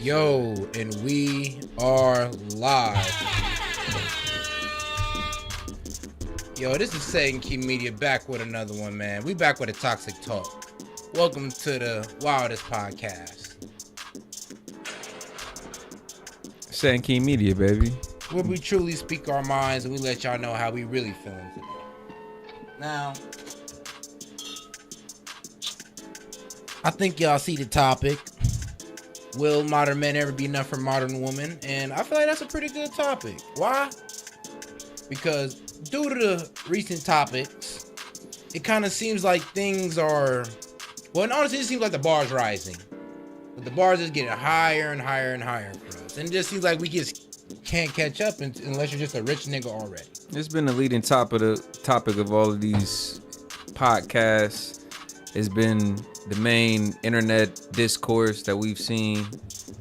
Yo, and we are live. Yo, this is S.E.T Media back with another one, man. We back with a toxic talk. Welcome to the wildest podcast. S.E.T Media, baby. Where we truly speak our minds and we let y'all know how we really feeling today. Now, I think y'all see the topic. Will modern men ever be enough for modern women? And I feel like that's a pretty good topic. Why? Because due to the recent topics, it kind of seems like things are... Well, and honestly, it seems like the bar's rising. But the bar's just getting higher and higher and higher for us. And it just seems like we just can't catch up unless you're just a rich nigga already. It's been the leading topic of all of these podcasts. It's been the main internet discourse that we've seen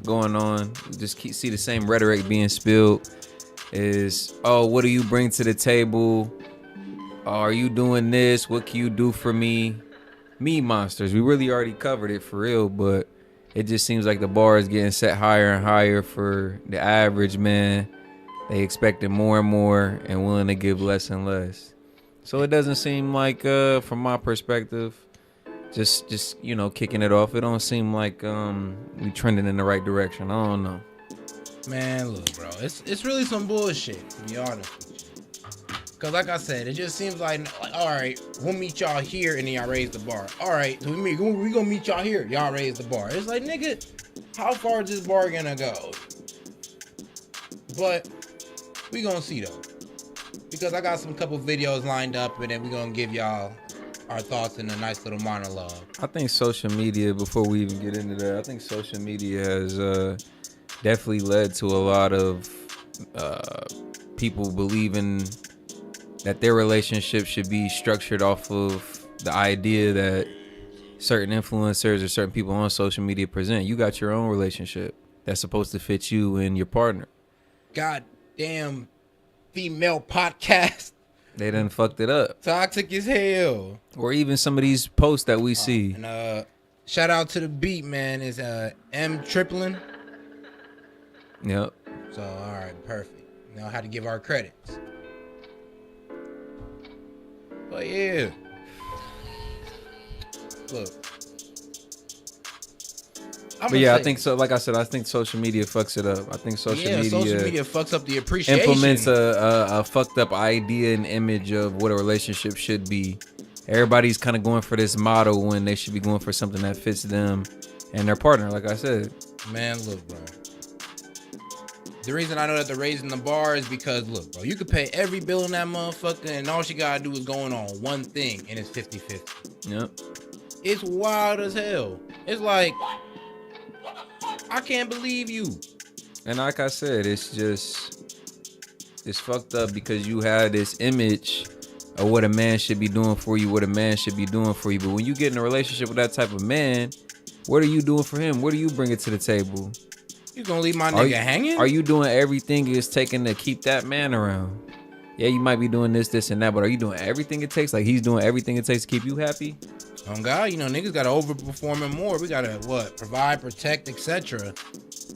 going on. We just see the same rhetoric being spilled. Is, oh, what do you bring to the table? Are you doing this? What can you do for me? Me monsters. We really already covered it for real, but it just seems like the bar is getting set higher and higher for the average man. They expecting more and more and willing to give less and less. So it doesn't seem like, from my perspective, just you know, kicking it off, it don't seem like we trending in the right direction. I don't know. Man, look, bro, it's really some bullshit, to be honest with you. Cause like I said, it just seems like all right, we'll meet y'all here and then y'all raise the bar. All right, so we gonna meet y'all here, y'all raise the bar. It's like, nigga, how far is this bar gonna go? But we gonna see though, because I got some couple videos lined up and then we gonna give y'all our thoughts in a nice little monologue. I think social media, before we even get into that, I think social media has definitely led to a lot of people believing that their relationship should be structured off of the idea that certain influencers or certain people on social media present. You got your own relationship that's supposed to fit you and your partner. Goddamn female podcast. They done fucked it up. Toxic as hell. Or even some of these posts that we see. And shout out to the beat, man. Is M Triplin. Yep. So all right, perfect. Know how to give our credits. But yeah. Look. I think so. Like I said, I think social media fucks it up. I think social media fucks up the appreciation. Implements a fucked up idea and image of what a relationship should be. Everybody's kind of going for this model when they should be going for something that fits them and their partner. Like I said, man, look, bro. The reason I know that they're raising the bar is because, look, bro, you could pay every bill in that motherfucker and all she gotta do is going on one thing and it's 50-50. Yep. It's wild as hell. It's like, I can't believe you. And like I said, it's fucked up because you have this image of what a man should be doing for you, what a man should be doing for you. But when you get in a relationship with that type of man, what are you doing for him? What are you bringing to the table? You gonna leave my nigga hanging? Are you doing everything it's taking to keep that man around? Yeah, you might be doing this, and that, but are you doing everything it takes? Like he's doing everything it takes to keep you happy? Oh God, you know, niggas gotta overperform and more. We gotta provide, protect, etc.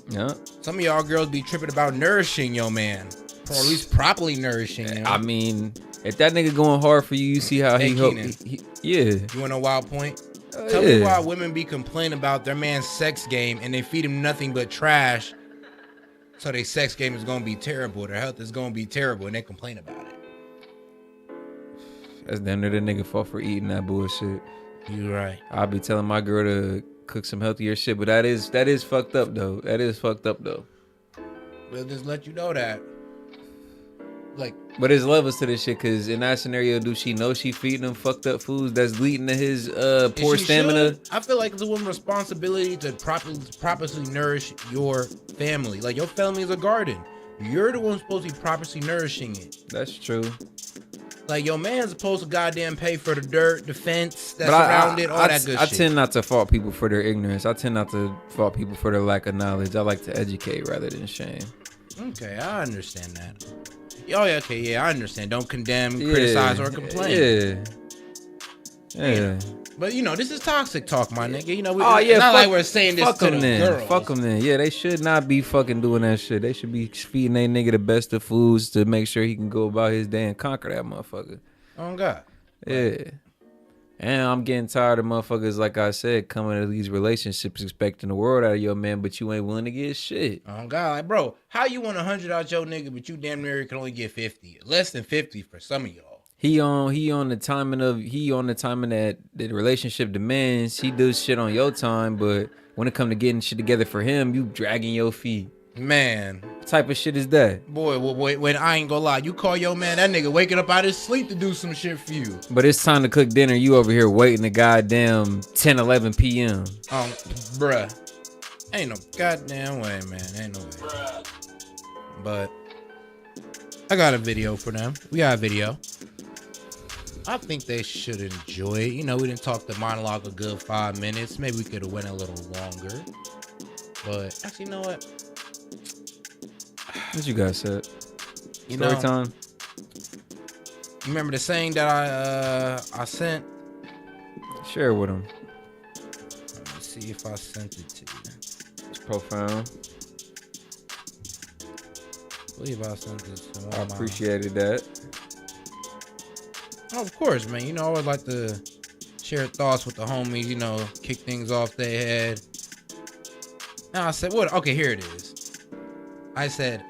Yeah. Some of y'all girls be tripping about nourishing your man, or at least properly nourishing him. I mean, if that nigga going hard for you, you see how yeah. You want a wild point? Tell me why women be complaining about their man's sex game and they feed him nothing but trash, so their sex game is gonna be terrible, their health is gonna be terrible, and they complain about it. That's damn near the nigga fault for eating that bullshit. You right. I'll be telling my girl to cook some healthier shit, but that is fucked up though. That is fucked up though. We'll just let you know that. But there's levels to this shit, cause in that scenario, do she know she feeding him fucked up foods that's leading to his poor stamina? Should. I feel like it's a woman's responsibility to properly nourish your family. Like, your family is a garden. You're the one supposed to be properly nourishing it. That's true. Like, your man's supposed to goddamn pay for the dirt, the fence that's around it, all that good shit. I tend not to fault people for their ignorance. I tend not to fault people for their lack of knowledge. I like to educate rather than shame. Okay, I understand that. Oh, yeah, okay, yeah, I understand. Don't condemn, criticize, or complain. Yeah. But you know, this is toxic talk, my nigga. You know, Oh yeah, it's not fuck, like we're saying this fuck to them the then. girls. Fuck them then. Yeah, they should not be fucking doing that shit. They should be feeding their nigga the best of foods to make sure he can go about his day and conquer that motherfucker. Oh God. Yeah. And I'm getting tired of motherfuckers, like I said, coming to these relationships expecting the world out of your man, but you ain't willing to get shit. Oh God, like, bro, how you want 100 out your nigga, but you damn near can only get 50, less than 50 for some of y'all. He on the timing that the relationship demands. He does shit on your time, but when it come to getting shit together for him, you dragging your feet. Man, what type of shit is that? Boy, when I ain't gonna lie, you call your man, that nigga waking up out his sleep to do some shit for you. But it's time to cook dinner. You over here waiting the goddamn 10, 11 p.m. Bruh. Ain't no goddamn way, man. Ain't no way. But I got a video for them. We got a video. I think they should enjoy it. You know, we didn't talk the monologue a good 5 minutes. Maybe we could have went a little longer. But actually, you know what? What you guys said? You Story know, time. You remember the saying that I sent? Share it with them. Let me see if I sent it to you. It's profound. I believe I sent it to one. I appreciated that. Oh, of course, man. You know, I always like to share thoughts with the homies, you know, kick things off their head. Now I said, what? Okay, here it is. I said,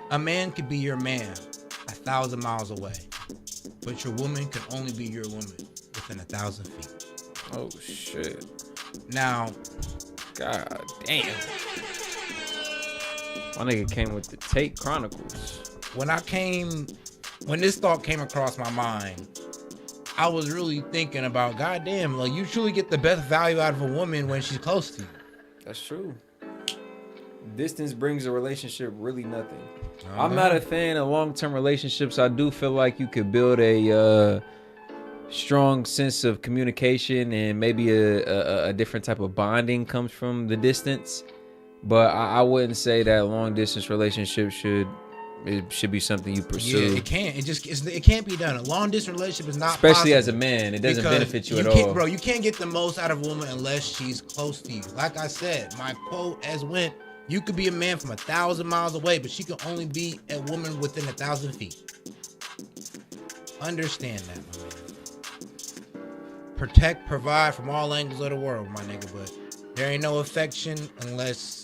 a man could be your man 1,000 miles away, but your woman can only be your woman within 1,000 feet. Oh, shit. Now, God damn. My nigga came with the Tate Chronicles. When this thought came across my mind, I was really thinking about, goddamn, like, you truly get the best value out of a woman when she's close to you. That's true. Distance brings a relationship really nothing. I'm not a fan of long-term relationships. I do feel like you could build a strong sense of communication and maybe a different type of bonding comes from the distance. But I wouldn't say that long-distance relationship should be something you pursue. Yeah, it can't. It can't be done. A long-distance relationship is not especially possible as a man. It doesn't benefit you at all. Bro, you can't get the most out of a woman unless she's close to you. Like I said, my quote as went, you could be a man from 1,000 miles away, but she can only be a woman within 1,000 feet. Understand that, my man. Protect, provide from all angles of the world, my nigga, but there ain't no affection unless...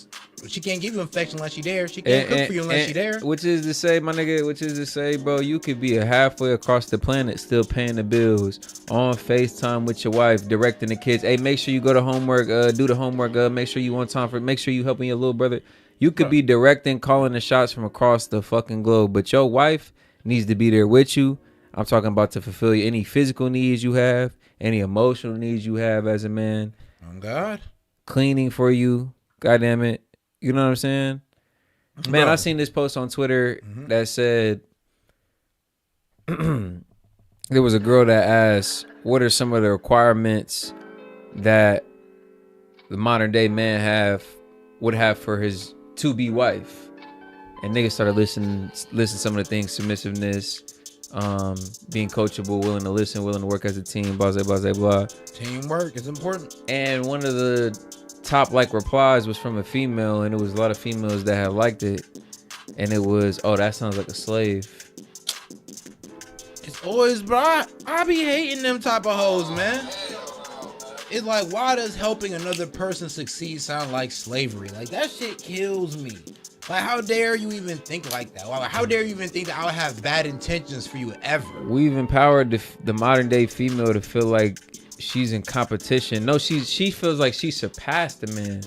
She can't give you affection unless she there. She can't cook for you unless she there. Which is to say, my nigga, bro, you could be halfway across the planet still paying the bills, on FaceTime with your wife, directing the kids. Hey, make sure you go to homework, do the homework, make sure you on time for it, make sure you helping your little brother. You could be directing, calling the shots from across the fucking globe, but your wife needs to be there with you. I'm talking about to fulfill any physical needs you have, any emotional needs you have as a man. Oh, God. Cleaning for you, goddamn it. You know what I'm saying? Man, Bro. I seen this post on Twitter that said there was a girl that asked, what are some of the requirements that the modern day man would have for his to-be wife? And niggas started listening some of the things: submissiveness, being coachable, willing to listen, willing to work as a team, blah, blah, blah, blah. Teamwork is important. And one of the top replies was from a female, and it was a lot of females that had liked it, and it was, oh, that sounds like a slave. It's always, bro, I be hating them type of hoes, man. It's like, why does helping another person succeed sound like slavery? Like, that shit kills me. Like, how dare you even think like that? How dare you even think that I would have bad intentions for you ever? We've empowered the modern day female to feel like she's in competition. No, she feels like she surpassed the man.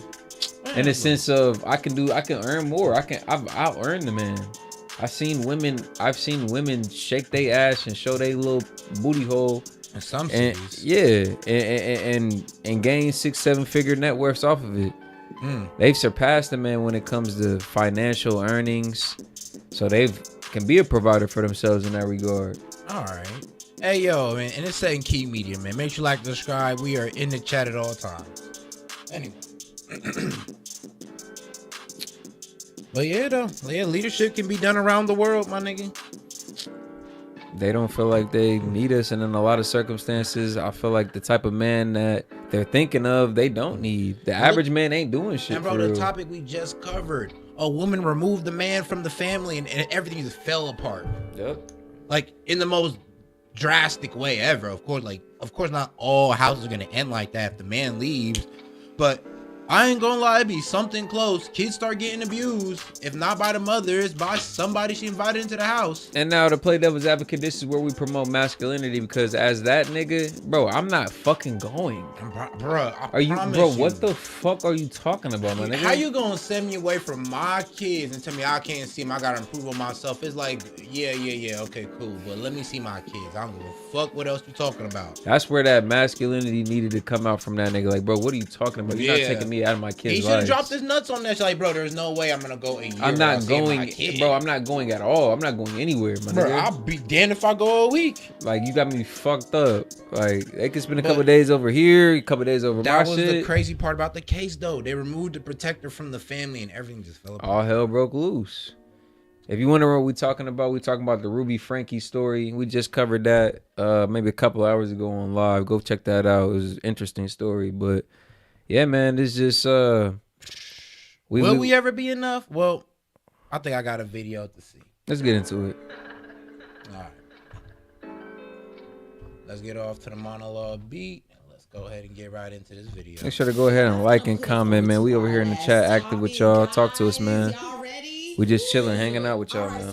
In the sense of, I can earn more. I've earned the man. I've seen women shake their ass and show their little booty hole in some cities. Yeah, and gain 6-7 figure net worths off of it. They've surpassed the man when it comes to financial earnings, so they can be a provider for themselves in that regard. All right. Hey, yo, man, and it's saying Key Media, man. Make sure you like, subscribe. We are in the chat at all times. Anyway. But yeah, though. Yeah, leadership can be done around the world, my nigga. They don't feel like they need us, and in a lot of circumstances, I feel like the type of man that they're thinking of, they don't need. The average man ain't doing shit. And bro, the topic we just covered: a woman removed the man from the family, and everything just fell apart. Yep. Like in the most drastic way ever. Of course, not all houses are gonna end like that if the man leaves, but I ain't gonna lie, it be something close. Kids start getting abused, if not by the mother, it's by somebody she invited into the house. And now to play devil's advocate, this is where we promote masculinity, because as that nigga, bro, I'm not fucking going. Bro, what the fuck are you talking about, my nigga? How you gonna send me away from my kids and tell me I can't see them? I gotta improve on myself. It's like, yeah, okay, cool, but let me see my kids. I don't give a fuck what else you talking about. That's where that masculinity needed to come out from that nigga. Like, bro, what are you talking about? You're not taking me out of my kids' He should have dropped his nuts on that shit. Like, bro, there's no way I'm gonna go a year. I'm not going, bro. I'm not going at all. I'm not going anywhere, my nigga. I'll be damned if I go a week. Like, you got me fucked up. Like, they could spend a couple days over here, a couple days over my shit. That was the crazy part about the case, though. They removed the protector from the family, and everything just fell apart. All hell broke loose. If you wonder what we're talking about the Ruby Frankie story. We just covered that maybe a couple hours ago on live. Go check that out. It was an interesting story, but yeah, man, it's just Will we ever be enough? Well, I think I got a video to see. Let's get into it. All right. Let's get off to the monologue beat. Let's go ahead and get right into this video. Make sure to go ahead and like and comment, man. We over here in the chat active with y'all. Talk to us, man. We just chilling, hanging out with y'all, man.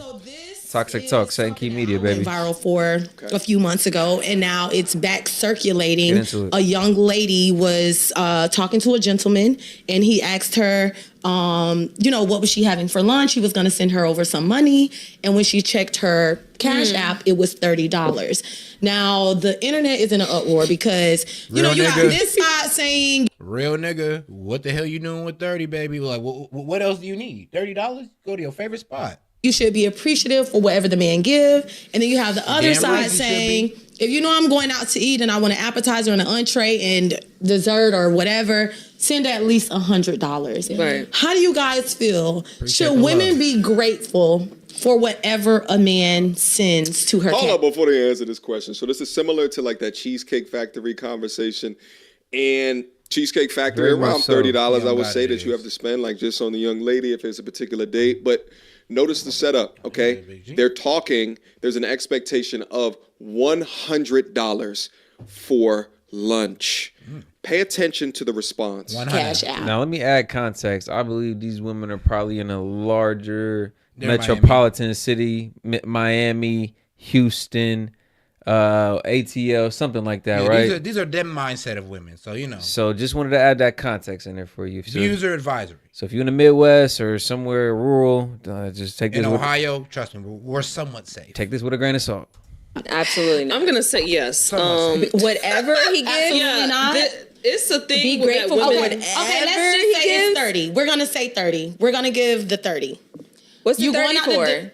Toxic Talk, S.E.T. Key Media, baby. Viral for a few months ago, and now it's back circulating. A young lady was talking to a gentleman, and he asked her, what was she having for lunch? He was going to send her over some money, and when she checked her Cash App, it was $30. Now, the internet is in an uproar because, you got this side saying... Real nigga, what the hell you doing with 30, baby? Like, what else do you need? $30? Go to your favorite spot. You should be appreciative for whatever the man give. And then you have the other side saying, if you know I'm going out to eat and I want an appetizer and an entree and dessert or whatever, send at least $100. Right. How do you guys feel? Should women be grateful for whatever a man sends to her? Hold up before they answer this question. So this is similar to like that Cheesecake Factory conversation. And Cheesecake Factory, around $30, I would say that you have to spend, like just on the young lady if it's a particular date. But notice the setup, okay? They're talking, there's an expectation of $100 for lunch. Pay attention to the response. Cash out. Now, let me add context. I believe these women are probably in a larger metropolitan city, Miami, Houston, ATL, something like that, right? These are them mindset of women, so So just wanted to add that context in there for you. Views are advisory. So if you're in the Midwest or somewhere rural, just take this. In Ohio, trust me, we're somewhat safe. Take this with a grain of salt. Absolutely not. I'm gonna say yes. Whatever he gives, it's a thing. Be grateful for whatever. Okay, let's just say it's 30. We're gonna say 30. We're gonna give the 30. What's the 30 for?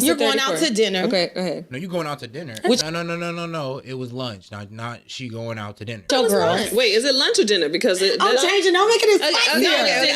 You're going out to dinner. Okay, go ahead. No, you're going out to dinner. No. It was lunch. Not she going out to dinner. So, girl. Wait, is it lunch or dinner? Because I'm changing. I'm making it spicy.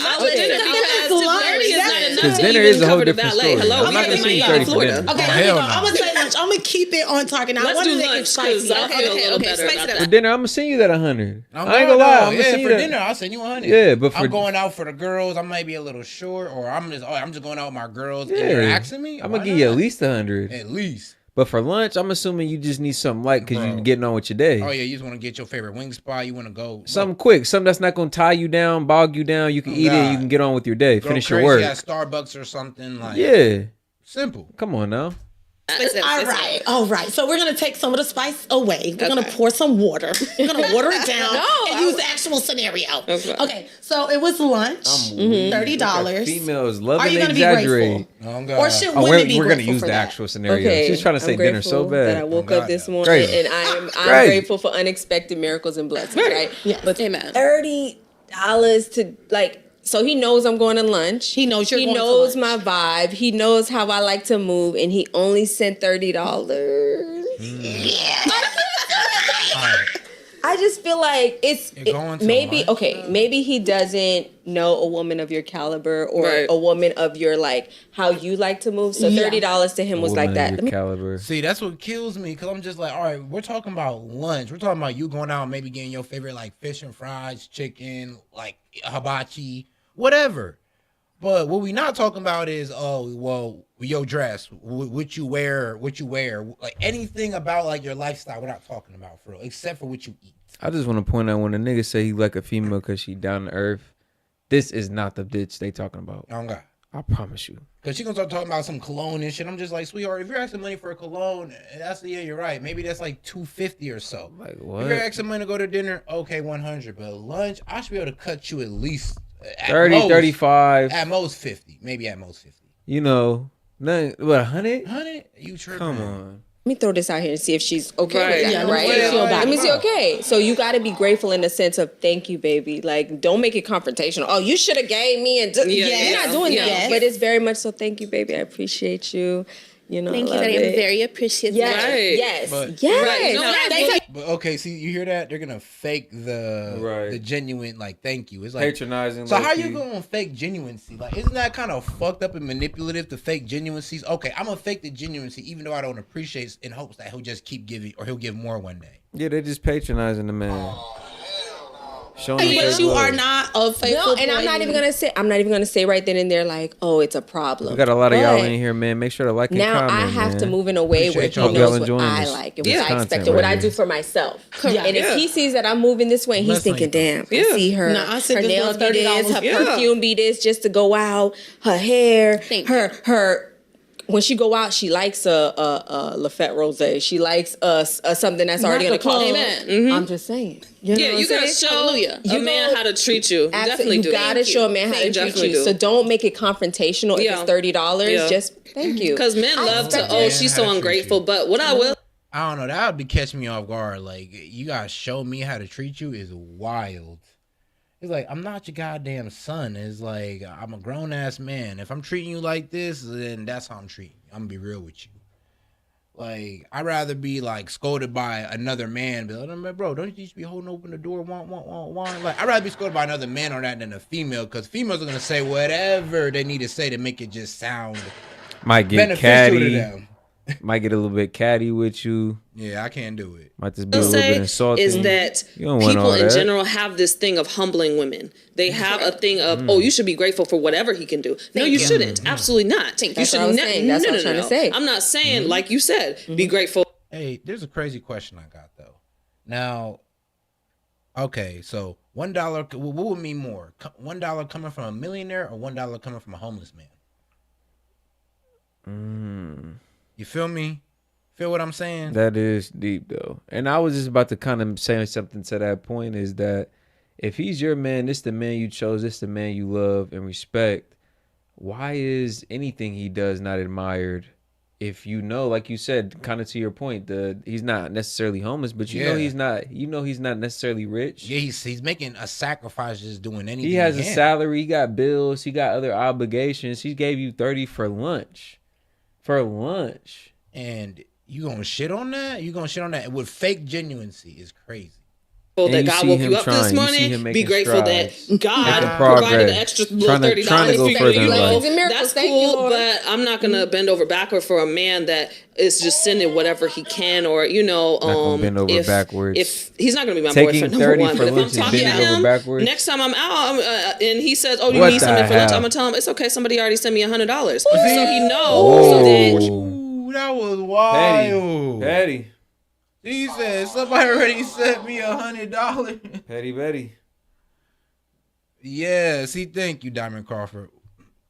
I'll let dinner because because dinner is a whole different story. Hello, I'm not gonna say 30 for dinner. Okay, I'm gonna say lunch. I'm gonna keep it on target. Now, let's do lunch because I feel a little better about that. For dinner, I'm gonna send you that 100. I ain't gonna lie. For dinner, I'll send you 100. Yeah, but I'm going out for the girls. I might be a little short, or I'm just going out with my girls. And you're asking me. I'm gonna give you at least 100. At least. But for lunch, I'm assuming you just need something light because you're getting on with your day. Oh, yeah. You just want to get your favorite wing spot. You want to go. Something quick. Something that's not going to tie you down, bog you down. You can eat it. You can get on with your day. Finish your work. At Starbucks or something. Simple. Come on now. All right. So we're gonna take some of the spice away. We're gonna pour some water. We're gonna water it down and use the actual scenario. Okay. So it was lunch. $30. Females love to exaggerate. Or should women be we're gonna grateful use for the that? actual scenario. She's trying to say dinner so bad. That I woke up this morning and I'm grateful for unexpected miracles and blessings. Right? Yeah. But $30 to like. So he knows I'm going to lunch. He knows you're going to lunch. He knows my vibe. He knows how I like to move, and he only sent $30. Yeah. I just feel like maybe he doesn't know a woman of your caliber or a woman of your like how you like to move. So $30 to him was like that. Caliber. See, that's what kills me because I'm just like, all right, we're talking about lunch. We're talking about you going out and maybe getting your favorite like fish and fries, chicken, like hibachi, whatever. But what we not talking about is, your dress, what you wear, like anything about like your lifestyle. We're not talking about for real, except for what you eat. I just want to point out when a nigga say he like a female because she down to earth, this is not the bitch they talking about. Oh God, I promise you. Because she gonna start talking about some cologne and shit. I'm just like, sweetheart, if you're asking money for a cologne, you're right. Maybe that's like $250 or so. Like what? If you're asking money to go to dinner, okay, $100. But lunch, I should be able to cut you at least 30, 35. At most 50. Maybe at most 50. You know, nothing, what, 100? 100? You tripping? Come on. Let me throw this out here and see if she's okay with that, right? Let me see, okay. So you got to be grateful in the sense of thank you, baby. Like, don't make it confrontational. Oh, you should have gave me. You're not doing that. But it's very much so thank you, baby. I appreciate you. You know, thank you. That I am very appreciative. Yes. But okay, see, you hear that? They're gonna fake the genuine like thank you. It's like patronizing. So how you gonna fake genuinency? Like, isn't that kind of fucked up and manipulative to fake genuinency? Okay, I'm gonna fake the genuinency even though I don't appreciate in hopes that he'll just keep giving or he'll give more one day. Yeah, they're just patronizing the man. But you are not a faithful and I'm not even gonna say right then and there like, oh, it's a problem. We got a lot of y'all in here, man. Make sure to like and comment. Now I have to move in a way where he knows what I like and what I expect and what I do for myself. And if he sees that I'm moving this way, he's thinking, damn, I see her. Her nails be this, her perfume be this, just to go out. Her hair, her. When she go out, she likes a Lafette Rosé. She likes something that's already in the club. Amen. Mm-hmm. I'm just saying. You gotta show a man how to treat you. You gotta show a man how to treat you. So don't make it confrontational. If it's $30, just thank you. Because men love to. She's so ungrateful. But what I will. I don't know. That would be catching me off guard. Like, you gotta show me how to treat you is wild. It's like, I'm not your goddamn son. It's like, I'm a grown-ass man. If I'm treating you like this, then that's how I'm treating you. I'm going to be real with you. Like, I'd rather be, like, scolded by another man. Be like, bro, don't you just be holding open the door? Want. Like, I'd rather be scolded by another man on that than a female. Because females are going to say whatever they need to say to make it just sound might get beneficial catty. to them. Might get a little bit catty with you. Yeah, I can't do it. Might just be a little bit insulting. Is that people in general have this thing of humbling women. They have a thing of, you should be grateful for whatever he can do. No, you shouldn't. Absolutely not. You should not. That's what I'm trying to say. I'm not saying, like you said, be grateful. Hey, there's a crazy question I got, though. Now, okay, so $1, what would mean more? $1 coming from a millionaire or $1 coming from a homeless man? You feel me? Feel what I'm saying? That is deep, though. And I was just about to kind of say something to that point is that if he's your man, this the man you chose, this the man you love and respect, why is anything he does not admired? If you know, like you said, kind of to your point, he's not necessarily homeless, but you know he's not necessarily rich. Yeah, he's making a sacrifice just doing anything. He has a salary, he got bills, he got other obligations. He gave you $30 for lunch. And you gonna shit on that? You gonna shit on that? And with fake genuinency is crazy. That God woke you up this morning. Be grateful that God provided an extra $30 for you. That's cool, but I'm not gonna bend over backward for a man that is just sending whatever he can, or not gonna bend over backwards. If he's not gonna be my boyfriend, number one. But if I'm talking to him, next time I'm out and he says, "Oh, you need something for lunch," I'm gonna tell him it's okay. Somebody already sent me $100, so he knows. Ooh, that was wild. Petty. He said somebody already sent me $100. Petty Betty. Yeah, see, thank you, Diamond Crawford.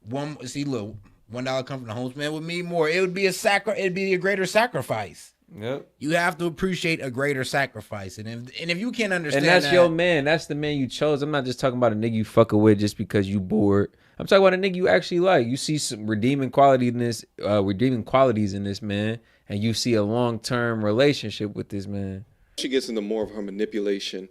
Look, $1 come from the homeless man would mean more. It would be it'd be a greater sacrifice. Yep. You have to appreciate a greater sacrifice. And if you can't understand and that's your man, that's the man you chose. I'm not just talking about a nigga you fucking with just because you bored. I'm talking about a nigga you actually like. You see some redeeming qualities in this man. And you see a long-term relationship with this man. She gets into more of her manipulation.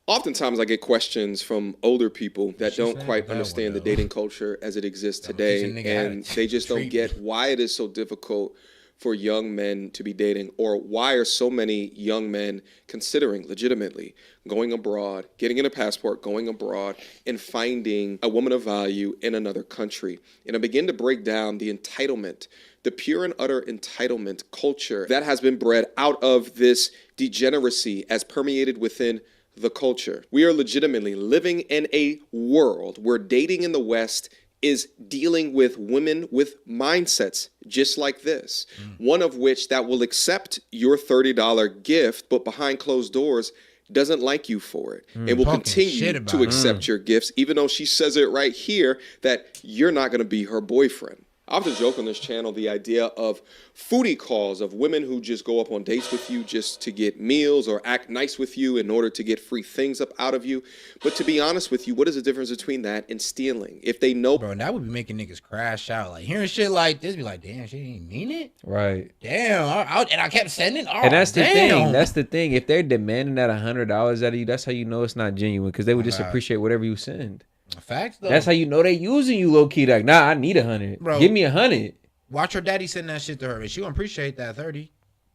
Oftentimes I get questions from older people that don't quite understand the dating culture as it exists today. And they just don't get why it is so difficult for young men to be dating? Or why are so many young men considering legitimately going abroad, getting a passport, going abroad, and finding a woman of value in another country? And I begin to break down the entitlement, the pure and utter entitlement culture that has been bred out of this degeneracy as permeated within the culture. We are legitimately living in a world where dating in the West is dealing with women with mindsets just like this. One of which that will accept your $30 gift, but behind closed doors doesn't like you for it and will continue to accept your gifts, even though she says it right here that you're not going to be her boyfriend. I often joke on this channel the idea of foodie calls, of women who just go up on dates with you just to get meals or act nice with you in order to get free things up out of you. But to be honest with you, what is the difference between that and stealing? If they know... Bro, that would be making niggas crash out. Like, hearing shit like this, be like, damn, she didn't mean it? Right. Damn. And I kept sending... Oh, and that's the thing. That's the thing. If they're demanding that $100 out of you, that's how you know it's not genuine, because they would just appreciate whatever you send. Facts, though. That's how you know they using you low key. Like, nah, I need 100. Bro, give me 100. Watch her daddy send that shit to her, but she won't appreciate that 30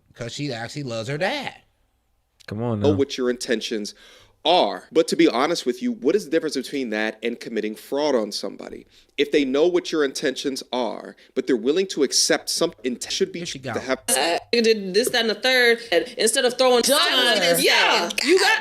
because she actually loves her dad. Come on now. Know what your intentions are. But to be honest with you, what is the difference between that and committing fraud on somebody? If they know what your intentions are, but they're willing to accept something, it should be to have... did this, that, and the third. And instead of throwing you got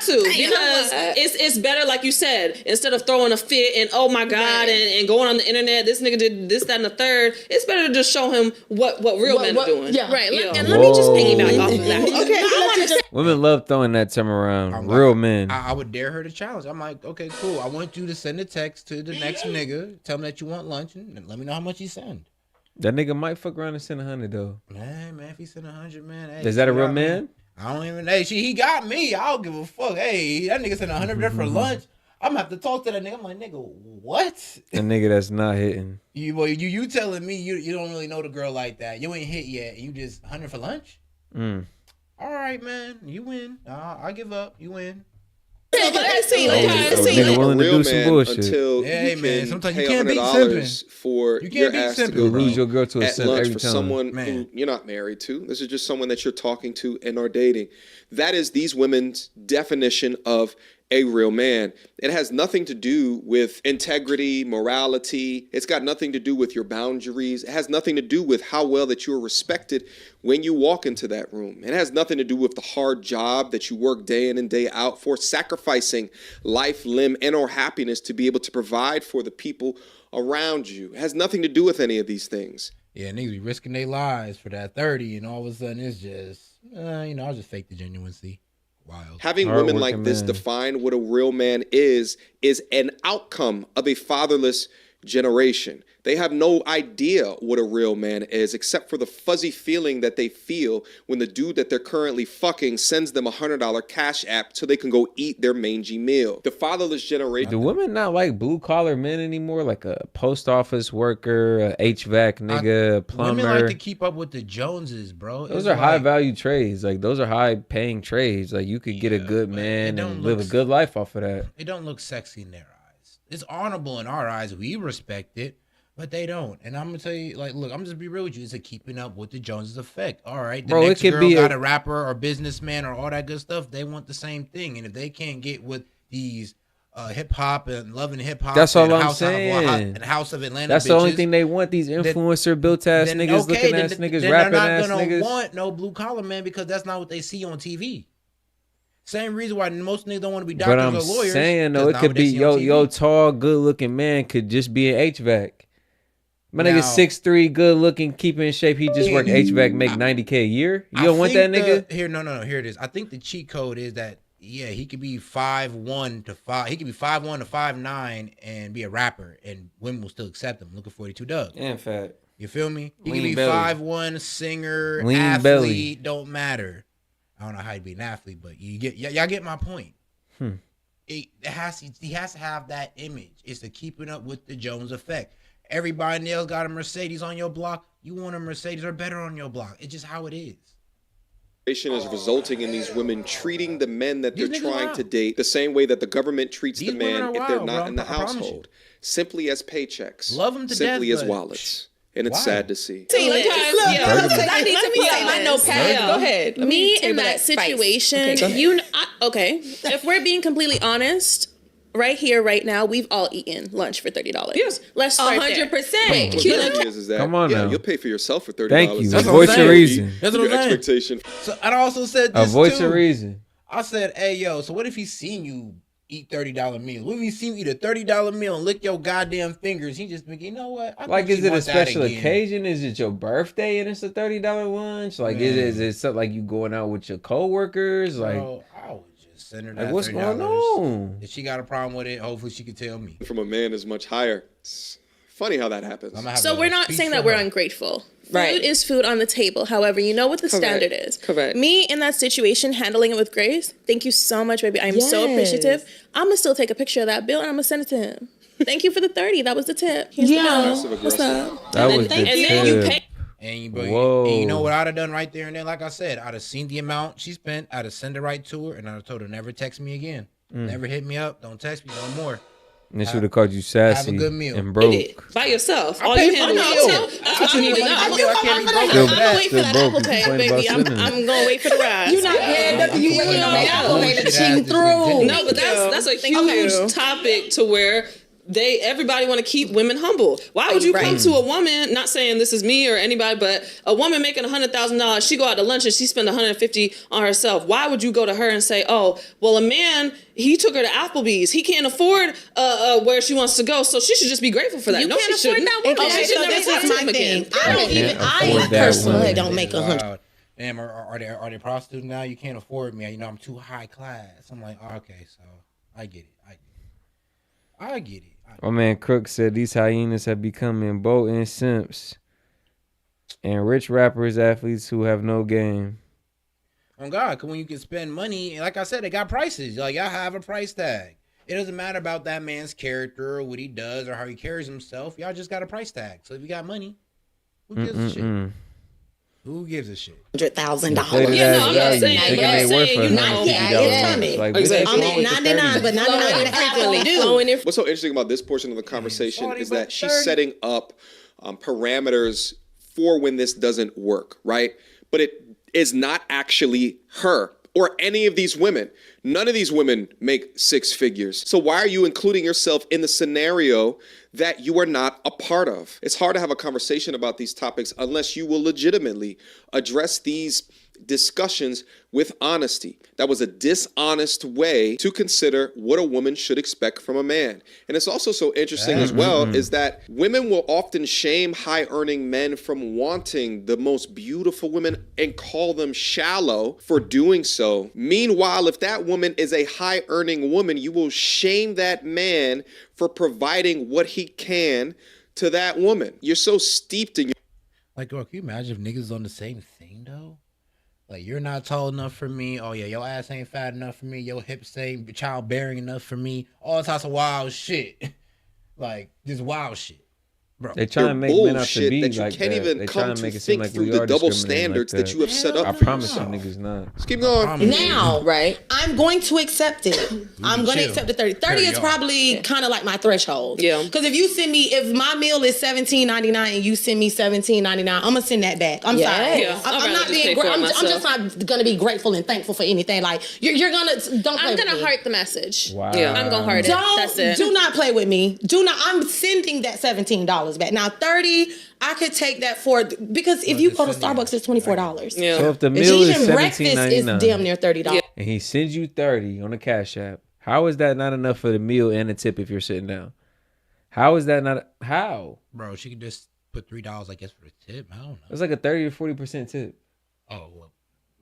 to, because it's better, like you said, instead of throwing a fit and oh my God, and going on the internet, this nigga did this, that, and the third. It's better to just show him what real men are doing. Yeah, right. And let me just piggyback off of that. Okay, women love throwing that term around. Real men. I would dare her to challenge. I'm like, okay, cool. I want you to send a text to the next nigga. Tell him that you want lunch and let me know how much he send. That nigga might fuck around and send 100 though. Man, if he send 100, man. Hey, is that a real man? I don't even. Hey, he got me. I don't give a fuck. Hey, that nigga sent 100 for lunch. I'm gonna have to talk to that nigga. I'm like, nigga, what? A nigga that's not hitting. You telling me you don't really know the girl like that. You ain't hit yet. You just 100 for lunch? All right, man. You win. I give up. You win. Nigga willing to do some bullshit. Hey man, sometimes you can't beat simping. For your ass to go lose your girl to a simp every time. For someone who you're not married to. This is just someone that you're talking to and are dating. That is these women's definition of a real man. It has nothing to do with integrity, morality. It's got nothing to do with your boundaries. It has nothing to do with how well that you are respected when you walk into that room. It has nothing to do with the hard job that you work day in and day out for, sacrificing life, limb, and or happiness to be able to provide for the people around you. It has nothing to do with any of these things. Yeah, niggas be risking their lives for that 30, and all of a sudden it's just, I'll just fake the genuineness. Wild. Having women like this define what a real man is an outcome of a fatherless generation. They have no idea what a real man is, except for the fuzzy feeling that they feel when the dude that they're currently fucking sends them $100 cash app so they can go eat their mangy meal. The fatherless generation. Do women not like blue collar men anymore? Like a post office worker, a HVAC nigga, a plumber. Women like to keep up with the Joneses, bro. Those are high value trades. Like those are high paying trades. Like you could get a good man and live a good life off of that. It don't look sexy in their eyes. It's honorable in our eyes. We respect it. But they don't. And I'm going to tell you, like, look, I'm just be real with you. It's a keeping up with the Joneses effect. All right. The next girl got a rapper or businessman or all that good stuff. They want the same thing. And if they can't get with these hip hop and loving hip hop, that's all I'm saying. And House of Atlanta, that's bitches, the only thing they want. These influencer built ass niggas, looking ass niggas, rapping ass niggas. They're not going to want no blue collar man because that's not what they see on TV. Same reason why most niggas don't want to be doctors or lawyers. But I'm saying, though, it could be yo tall, good looking man could just be an HVAC. My nigga 6'3", good looking, keep in shape. He just worked HVAC, make $90K a year. You don't want that nigga? Here it is. I think the cheat code is that he could be 5'1" to 5. He could be 5'1" to 5'9" and be a rapper, and women will still accept him. Look at 42 Doug. And fat. You feel me? He could be 5'1", singer, athlete. Belly. Don't matter. I don't know how he'd be an athlete, but y'all get my point. He has to have that image. It's the keeping up with the Jones effect. Everybody else got a Mercedes on your block. You want a Mercedes or better on your block. It's just how it is. Is resulting in these women treating the men that they're trying to date the same way that the government treats the man if they're not in the household. Simply as paychecks. Love them to simply death, as wallets. And it's sad to see. See, I need to be on my notepad. Go ahead. Me in that situation, okay. If we're being completely honest, right here, right now, we've all eaten lunch for $30. Yes, let's start 100%. Come on now. You'll pay for yourself for $30. Thank you. That's Voice your reason. That's what I'm saying. Expectation. So I also said this voice too. your reason. I said, hey, yo, so what if he's seen you eat $30 meals? What if he seen you eat a $30 meal and lick your goddamn fingers? He just think, you know what? Like, is it a special occasion? Is it your birthday and it's a $30 lunch? Like, is it something like you going out with your coworkers? Like, bro, I would just send her that. Like, what's going on? If she got a problem with it, hopefully she can tell me. From a man is much higher. It's funny how that happens. So we're not saying that we're ungrateful. Food is food on the table. However, you know what the standard is. Correct. Me in that situation, handling it with grace. Thank you so much, baby. I'm so appreciative. I'm gonna still take a picture of that bill and I'm gonna send it to him. Thank you for the 30. That was the tip. Here's the bill. What's up? That was the tip. And then you pay. And you know what I'd have done right there and then? Like I said, I'd have seen the amount she spent. I'd have sent it right to her, and I'd have told her never text me again. Never hit me up. Don't text me no more. And they should have called you sassy have a good meal. and broke. By yourself. All you handle yourself. That's what you need to know. I'm gonna wait for that Apple Pay, baby. I'm gonna wait for the ride. You're not Apple Pay to cheat through. No, but that's a huge topic to where everybody want to keep women humble. Why would you come to a woman, not saying this is me or anybody, but a woman making $100,000, she go out to lunch and she spend $150 on herself. Why would you go to her and say, oh, well, a man, he took her to Applebee's. He can't afford where she wants to go, so she should just be grateful for that. You no, can't she afford shouldn't. that woman. Okay, so this is my thing. I personally don't make 100. Damn, are they prostitutes now? You can't afford me. You know, I'm too high class. I'm like, okay, so I get it. I get it. My man Crook said these hyenas have become emboldened simps and rich rappers, athletes who have no game. Oh God, because when you can spend money, like I said, they got prices. Like, y'all have a price tag. It doesn't matter about that man's character or what he does or how he carries himself. Y'all just got a price tag. So if you got money, who gives a shit? Who gives a shit? $100,000. Yeah, no, I'm not saying, but I'm saying, you know, it's coming. Like, exactly. I'm at 99, but 99 frequently do. What's so interesting about this portion of the conversation is that she's setting up parameters for when this doesn't work, right? But it is not actually her or any of these women. None of these women make six figures. So why are you including yourself in the scenario that you are not a part of? It's hard to have a conversation about these topics unless you will legitimately address these discussions with honesty. That was a dishonest way to consider what a woman should expect from a man. And it's also so interesting as well is that women will often shame high-earning men from wanting the most beautiful women and call them shallow for doing so. Meanwhile, if that woman is a high-earning woman, you will shame that man for providing what he can to that woman. You're so steeped in your... Like, girl, can you imagine if niggas on the same thing, though? Like, you're not tall enough for me. Oh, yeah, your ass ain't fat enough for me. Your hips ain't childbearing enough for me. All types of wild shit. Like, this wild shit. Bro, they trying to make men out to be that you like can't that. even they come trying to make it think seem like through we the are double discriminating standards like that you have set up. I promise you niggas not. Let's keep going. Now, right? I'm going to accept it. I'm going to accept the 30. 30 is probably kind of like my threshold. Yeah. Because if you send me, if my meal is $17.99 and you send me $17.99, I'm gonna send that back. I'm sorry. Yeah. I'm not being. I'm just not gonna be grateful and thankful for anything. Like you're gonna don't. Play I'm gonna with me. heart the message. Wow. Yeah. I'm gonna heart it. That's it. Do not play with me. Do not. I'm sending that $17 back. Now 30. I could take that for because if you go to Starbucks, it's $24. Yeah. So if the meal is $17.99, it's damn near $30. And he sends you 30 on the Cash App, how is that not enough for the meal and the tip if you're sitting down? How is that not? How? Bro, she could just put $3, I guess, for the tip. I don't know. It's like a 30 or 40% tip. Oh, well.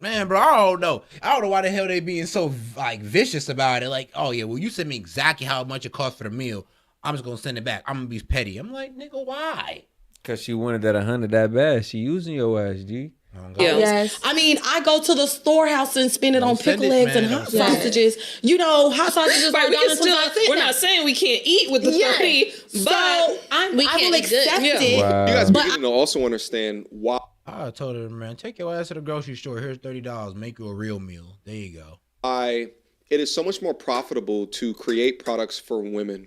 Man, bro, I don't know. I don't know why the hell they being so like vicious about it. Like, oh yeah, well you send me exactly how much it costs for the meal. I'm just gonna send it back. I'm gonna be petty. I'm like, nigga, why? Cause she wanted that 100 that bad. She using your ass, G. Yeah. Yes. I mean, I go to the storehouse and spend it on pickle eggs and hot sausages. You know, hot sausages right, are we're not saying we can't eat with the 30, but I will accept it. Wow. You guys begin to also understand why. I told her, man, take your ass to the grocery store. Here's $30. Make you a real meal. There you go. it is so much more profitable to create products for women,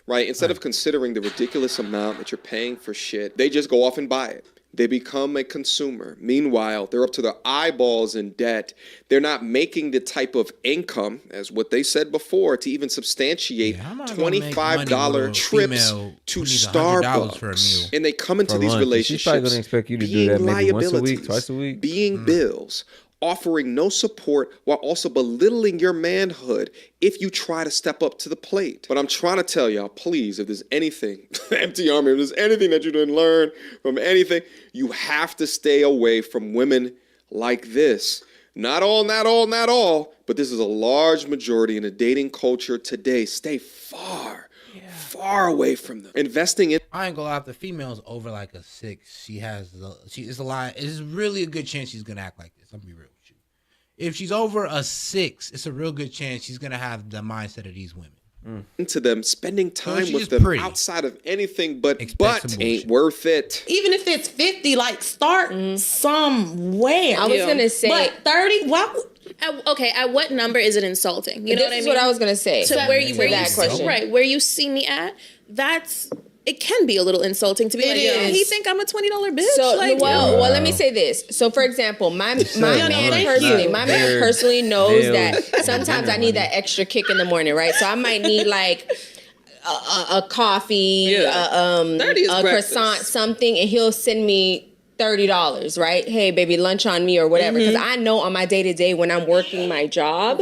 right? Instead of considering the ridiculous amount that you're paying for shit, they just go off and buy it. They become a consumer. Meanwhile, they're up to their eyeballs in debt. They're not making the type of income, as what they said before, to even substantiate $25 trips to Starbucks. And they come into these relationships She's probably gonna expect you to do that maybe once a week, twice a week. Being bills, offering no support while also belittling your manhood if you try to step up to the plate. But I'm trying to tell y'all, please, if there's anything, empty army, if there's anything that you didn't learn from anything, you have to stay away from women like this. Not all, but this is a large majority in the dating culture today. Stay far away from them. Investing in... I ain't gonna lie, if the female's over like a 6, it's a lie. It's really a good chance she's gonna act like this. I'm gonna be real with you. If she's over a 6, it's a real good chance she's gonna have the mindset of these women. Into them, spending time with them outside of anything but ain't worth it. Even if it's 50, like start somewhere. I was gonna say, but 30. What? At what number is it insulting? You know what I mean? What I was gonna say. So where you see me at, it can be a little insulting to be he think I'm a $20 bitch. So, well, let me say this. So, for example, my man personally knows that sometimes I need that extra kick in the morning, right? So I might need like a coffee, a croissant, something, and he'll send me $30, right? Hey, baby, lunch on me or whatever. Because I know on my day-to-day when I'm working my job,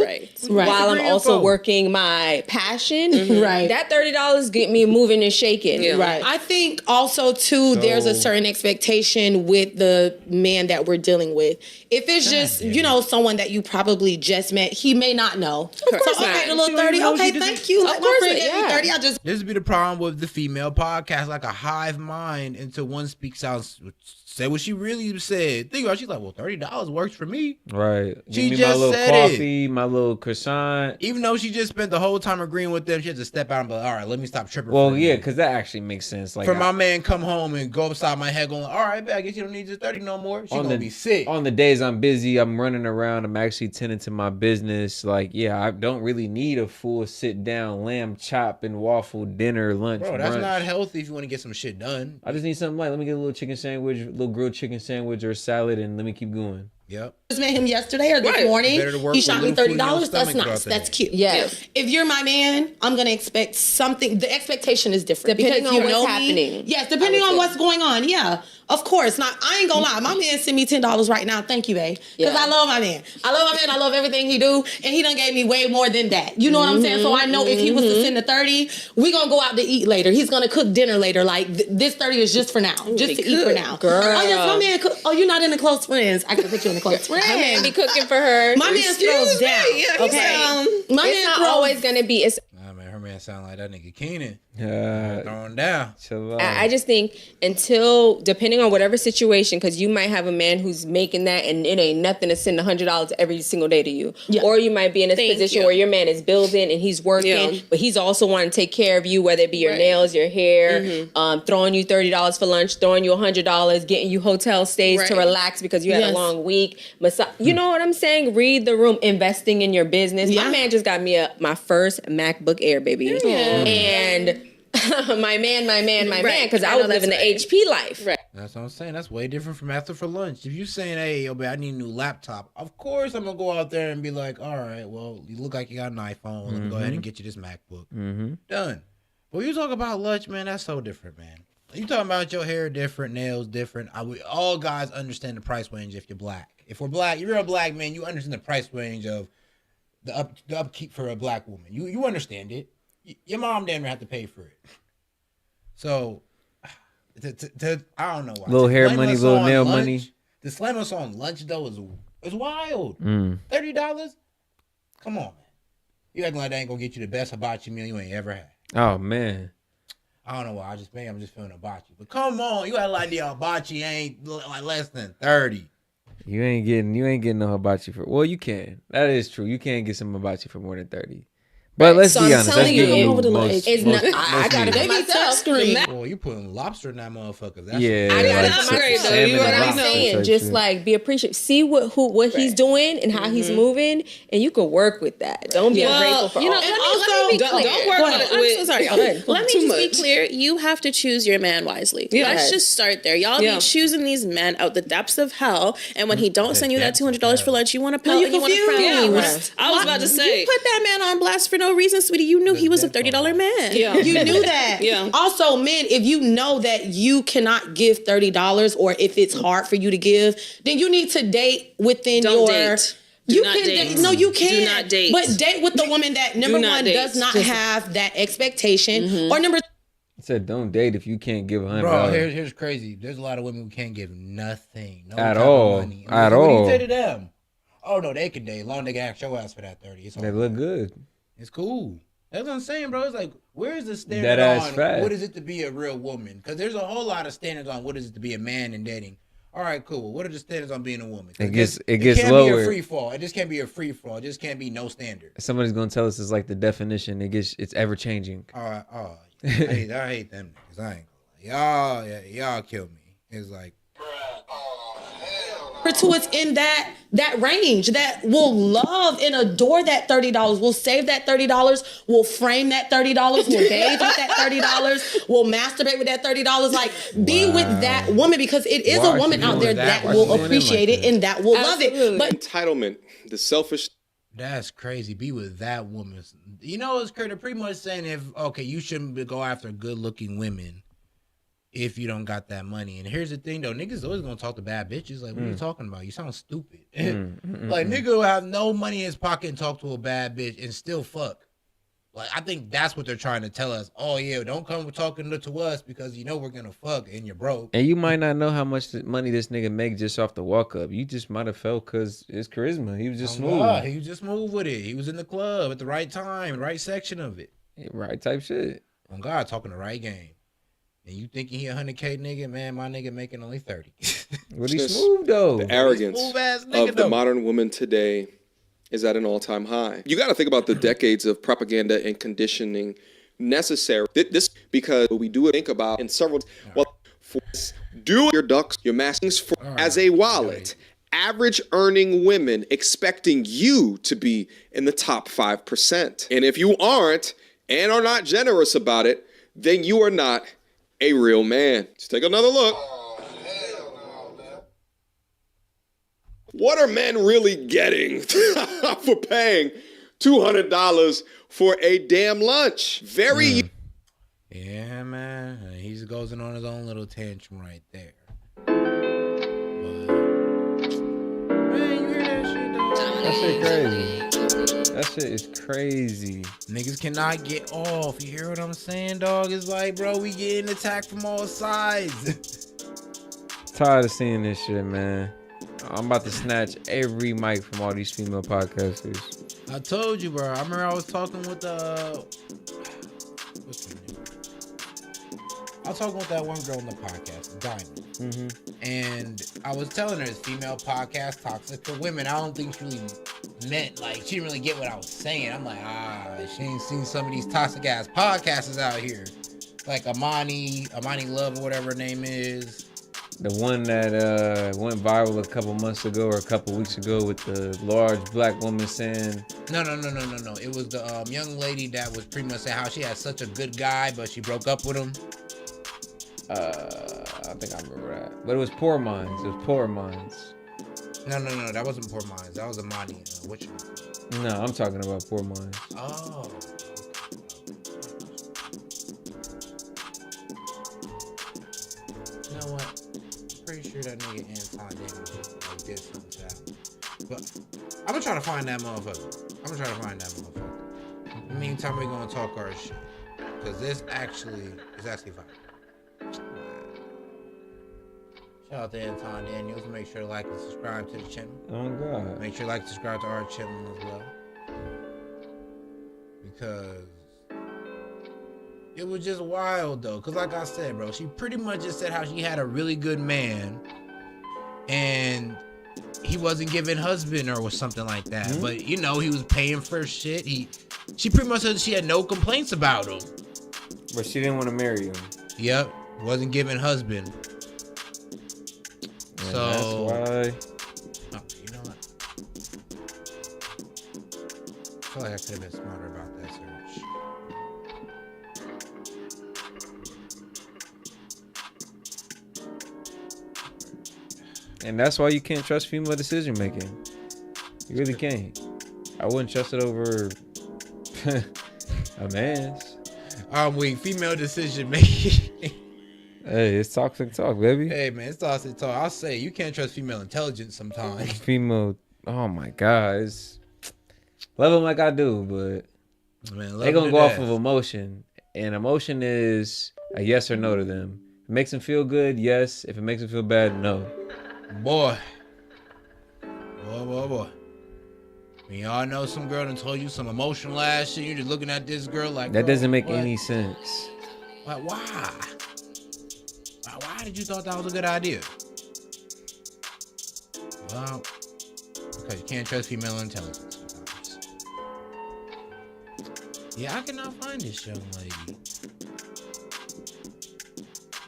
while I'm also working my passion, that $30 get me moving and shaking. Yeah. Right. I think also, too, there's a certain expectation with the man that we're dealing with. If it's just, someone that you probably just met, he may not know. Of course not. The little 30, okay, thank you. Like my friend gave me 30, This would be the problem with the female podcast, like a hive mind until one speaks out, say what she really said. Think about it, she's like, well, $30 works for me. Right. She Give me just my little said coffee, my little croissant. Even though she just spent the whole time agreeing with them, she had to step out and be like, all right, let me stop tripping. Well, yeah, because that actually makes sense. Like, for my man come home and go upside my head going, all right, I guess you don't need your 30 no more. She's going to be sick. On the days I'm busy, I'm running around, I'm actually tending to my business. Like, yeah, I don't really need a full sit-down lamb chop and waffle dinner, lunch, Bro, that's brunch. Not healthy if you want to get some shit done. I just need something light. Let me get a little chicken sandwich, a little grilled chicken sandwich or a salad, and let me keep going. Yep. I just met him yesterday or this morning. He shot me $30. That's nice. That's cute. Yes. If you're my man, I'm gonna expect something. The expectation is different depending because on what's happening. Yes, depending on what's going on. Yeah, of course. Not. I ain't gonna lie. My man sent me $10 right now. Thank you, babe. Because I love my man. I love everything he do, and he done gave me way more than that. You know what I'm saying? So I know if he was to send the 30, we gonna go out to eat later. He's gonna cook dinner later. Like this 30 is just for now, just to eat for now. Girl. Oh yes, my man. Oh, you're not in the close friends. I can put you in the close friends. Be cooking for her. My man throws down. Yeah, okay. My man not always gonna be. Nah, man, her man sound like that nigga Keenan. Yeah, throwing down. I just think until, depending on whatever situation, because you might have a man who's making that and it ain't nothing to send $100 every single day to you, or you might be in a position where your man is building and he's working, but he's also wanting to take care of you, whether it be your nails, your hair, throwing you $30 for lunch, throwing you $100, getting you hotel stays to relax because you had a long week. You know what I'm saying? Read the room, investing in your business. My man just got me my first MacBook Air, baby, and. my man, because I was living the HP life. Right. That's what I'm saying. That's way different from after for lunch. If you saying, hey, yo, I need a new laptop, of course I'm going to go out there and be like, all right, well, you look like you got an iPhone. Let me go ahead and get you this MacBook. Done. But when you talk about lunch, man, that's so different, man. You talking about your hair different, nails different. All guys understand the price range if you're black. If we're black, if you're a black man, you understand the price range of the upkeep for a black woman. You understand it. Your mom damn near have to pay for it. So, I don't know why. Little hair money, little nail money. The slam us on lunch, though, is wild. $30? Come on, man. You acting like that ain't going to get you the best hibachi meal you ain't ever had. Oh, man. I don't know why. I'm just feeling hibachi. But come on. You act like the hibachi ain't like less than 30. You ain't getting no hibachi for... Well, you can. That is true. You can get some hibachi for more than 30. But let's be honest. Let's be it's not. I got it for myself. Well, you putting lobster in that motherfucker. That's I got it for myself. You know what I'm saying? Just like be appreciative. See what he's doing and how he's moving, and you can work with that. Don't be ungrateful for. You know, and also don't work with. I'm so sorry. Let me just be clear. You have to choose your man wisely. Let's just start there. Y'all be choosing these men out the depths of hell, and when he don't send you that $200 for lunch, you want to pelt and you want to frown. I was about to say, you put that man on blast for no reason, sweetie. You knew he was a $30 man. Yeah, you knew that. Yeah. Also, men, if you know that you cannot give $30, or if it's hard for you to give, then you need to date within your. Date. You can date. No, you can't. Do not date. But date with the woman that number one does not have that expectation, or number. I said don't date if you can't give $100. Bro, here's crazy. There's a lot of women who can't give nothing, no at all, money. At all. What do you say to them? Oh no, they can date. Long as they can ask your ass for that 30. They look good. It's cool. That's what I'm saying, bro. It's like, where's the standard on what is it to be a real woman? Because there's a whole lot of standards on what is it to be a man in dating. All right, cool. What are the standards on being a woman? It gets lower. It can't be a free fall. It just can't be a free fall. It just can't be no standard. Somebody's gonna tell us it's like the definition. It's ever changing. I hate them niggas. I ain't gonna lie. Y'all kill me. It's like. To it's in that range that will love and adore that $30, will save that $30, will frame that $30, will bathe with that $30, will masturbate with that $30. Like, be with that woman, because it is a woman out there that will appreciate it and that will love it. But entitlement, the selfish. That's crazy. Be with that woman. You know, it's crazy. They're pretty much saying you shouldn't go after good-looking women if you don't got that money. And here's the thing, though. Niggas always gonna talk to bad bitches. Like, what are you talking about? You sound stupid. Like, nigga will have no money in his pocket and talk to a bad bitch and still fuck. Like, I think that's what they're trying to tell us. Oh, yeah, don't come talking to us because you know we're gonna fuck and you're broke. And you might not know how much money this nigga make just off the walk up. You just might have felt because it's charisma. He was just smooth. God, he was just smooth with it. He was in the club at the right time, right section of it. Right type shit. On God, talking the right game. And you thinking he $100K nigga, man? My nigga making only 30. What he smooth though? The arrogance of the modern woman today is at an all-time high. You got to think about the decades of propaganda and conditioning necessary. This because we do think about in several. Do your ducks, your maskings as a wallet. Average earning women expecting you to be in the top 5%. And if you aren't and are not generous about it, then you are not a real man. Let's take another look. Oh, hell no, man. What are men really getting for paying $200 for a damn lunch? Yeah, man. He goes in on his own little tantrum right there. But, man, you hear that shit, though? That shit crazy. That shit is crazy. Niggas cannot get off. You hear what I'm saying, dog? It's like, bro, we getting attacked from all sides. Tired of seeing this shit, man. I'm about to snatch every mic from all these female podcasters. I told you, bro. I remember I was talking with what's her name? I was talking with that one girl on the podcast, Diamond. And I was telling her, this female podcast, toxic for women. I don't think she really meant, like, she didn't really get what I was saying. I'm like, she ain't seen some of these toxic ass podcasters out here. Like Amani Love or whatever her name is. The one that went viral a couple months ago or a couple weeks ago with the large black woman saying... No. It was the young lady that was pretty much saying how she had such a good guy, but she broke up with him. I think I remember that. But it was Poor Minds. It was Poor Minds. No. That wasn't Poor Minds. That was Amani. Which one? No, I'm talking about Poor Minds. Oh. You know what? I'm pretty sure that nigga Anton did something to that. But I'm gonna try to find that motherfucker. In the meantime, we're gonna talk our shit. Because this actually is actually fine. Shout out to Anton Daniels. Make sure to like and subscribe to the channel. Oh, God. Make sure to like and subscribe to our channel as well. Because it was just wild, though. Because like I said, bro, she pretty much just said how she had a really good man. And he wasn't giving husband or something like that. But, you know, he was paying for shit. She pretty much said she had no complaints about him. But she didn't want to marry him. Yep. Wasn't given husband. And so that's why. Oh, you know what? I feel like I could have been smarter about that search. And that's why you can't trust female decision making. You really can't. I wouldn't trust it over a man's. I'm weak. Female decision making. Hey, it's toxic talk, baby. Hey, man, it's toxic talk. I'll say you can't trust female intelligence sometimes. Female, oh my God. Love them like I do, but man, they going to go off of emotion. And emotion is a yes or no to them. If it makes them feel good, yes. If it makes them feel bad, no. Boy. When y'all know some girl done told you some emotional ass shit, you're just looking at this girl like that doesn't make any sense. Like, why? Why did you thought that was a good idea? Well, because you can't trust female intelligence sometimes. Yeah, I cannot find this young lady.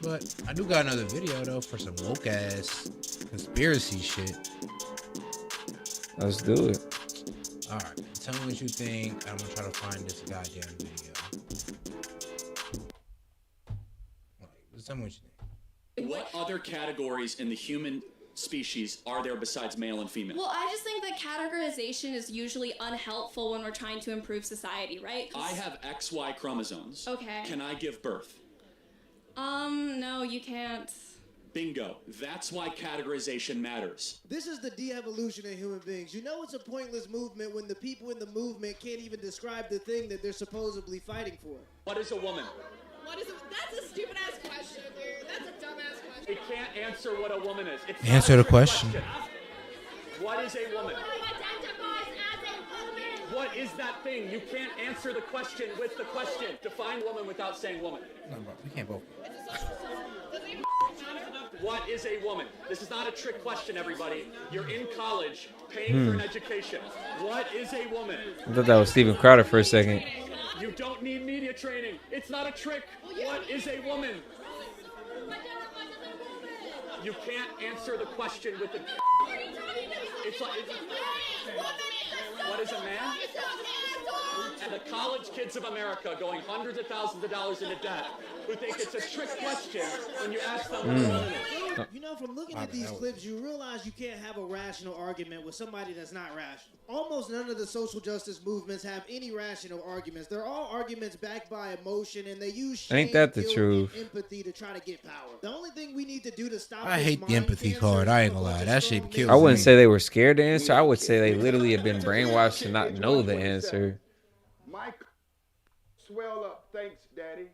But I do got another video though for some woke ass conspiracy shit. Let's do it. Alright, tell me what you think. I'm gonna try to find this goddamn video. Just tell me what you think. What other categories in the human species are there besides male and female? Well, I just think that categorization is usually unhelpful when we're trying to improve society, right? I have XY chromosomes. Okay. Can I give birth? No, you can't. Bingo. That's why categorization matters. This is the de-evolution of human beings. You know it's a pointless movement when the people in the movement can't even describe the thing that they're supposedly fighting for. What is a woman? That's a stupid ass question, dude. That's a dumbass question. We can't answer what a woman is. It's answer the question. What is a woman? Who identifies as a woman? What is that thing? You can't answer the question with the question. Define woman without saying woman. No, bro, we can't both. What is a woman? This is not a trick question, everybody. You're in college, paying for an education. What is a woman? I thought that was Steven Crowder for a second. You don't need media training. It's not a trick. What is a woman? You can't answer the question with the... It's like... What is a man? And the college kids of America going hundreds of thousands of dollars into debt who think it's a trick question when you ask them what a woman is. You know, from looking at these clips, you realize you can't have a rational argument with somebody that's not rational. Almost none of the social justice movements have any rational arguments. They're all arguments backed by emotion, and they use shame, ain't that the guilt, truth? and empathy to try to get power. The only thing we need to do to stop I hate the empathy card. I ain't gonna lie. That shit kills me. I wouldn't say they were scared to answer. I would say they literally have been brainwashed to not know the answer. Mike, swell up. Thanks, Daddy.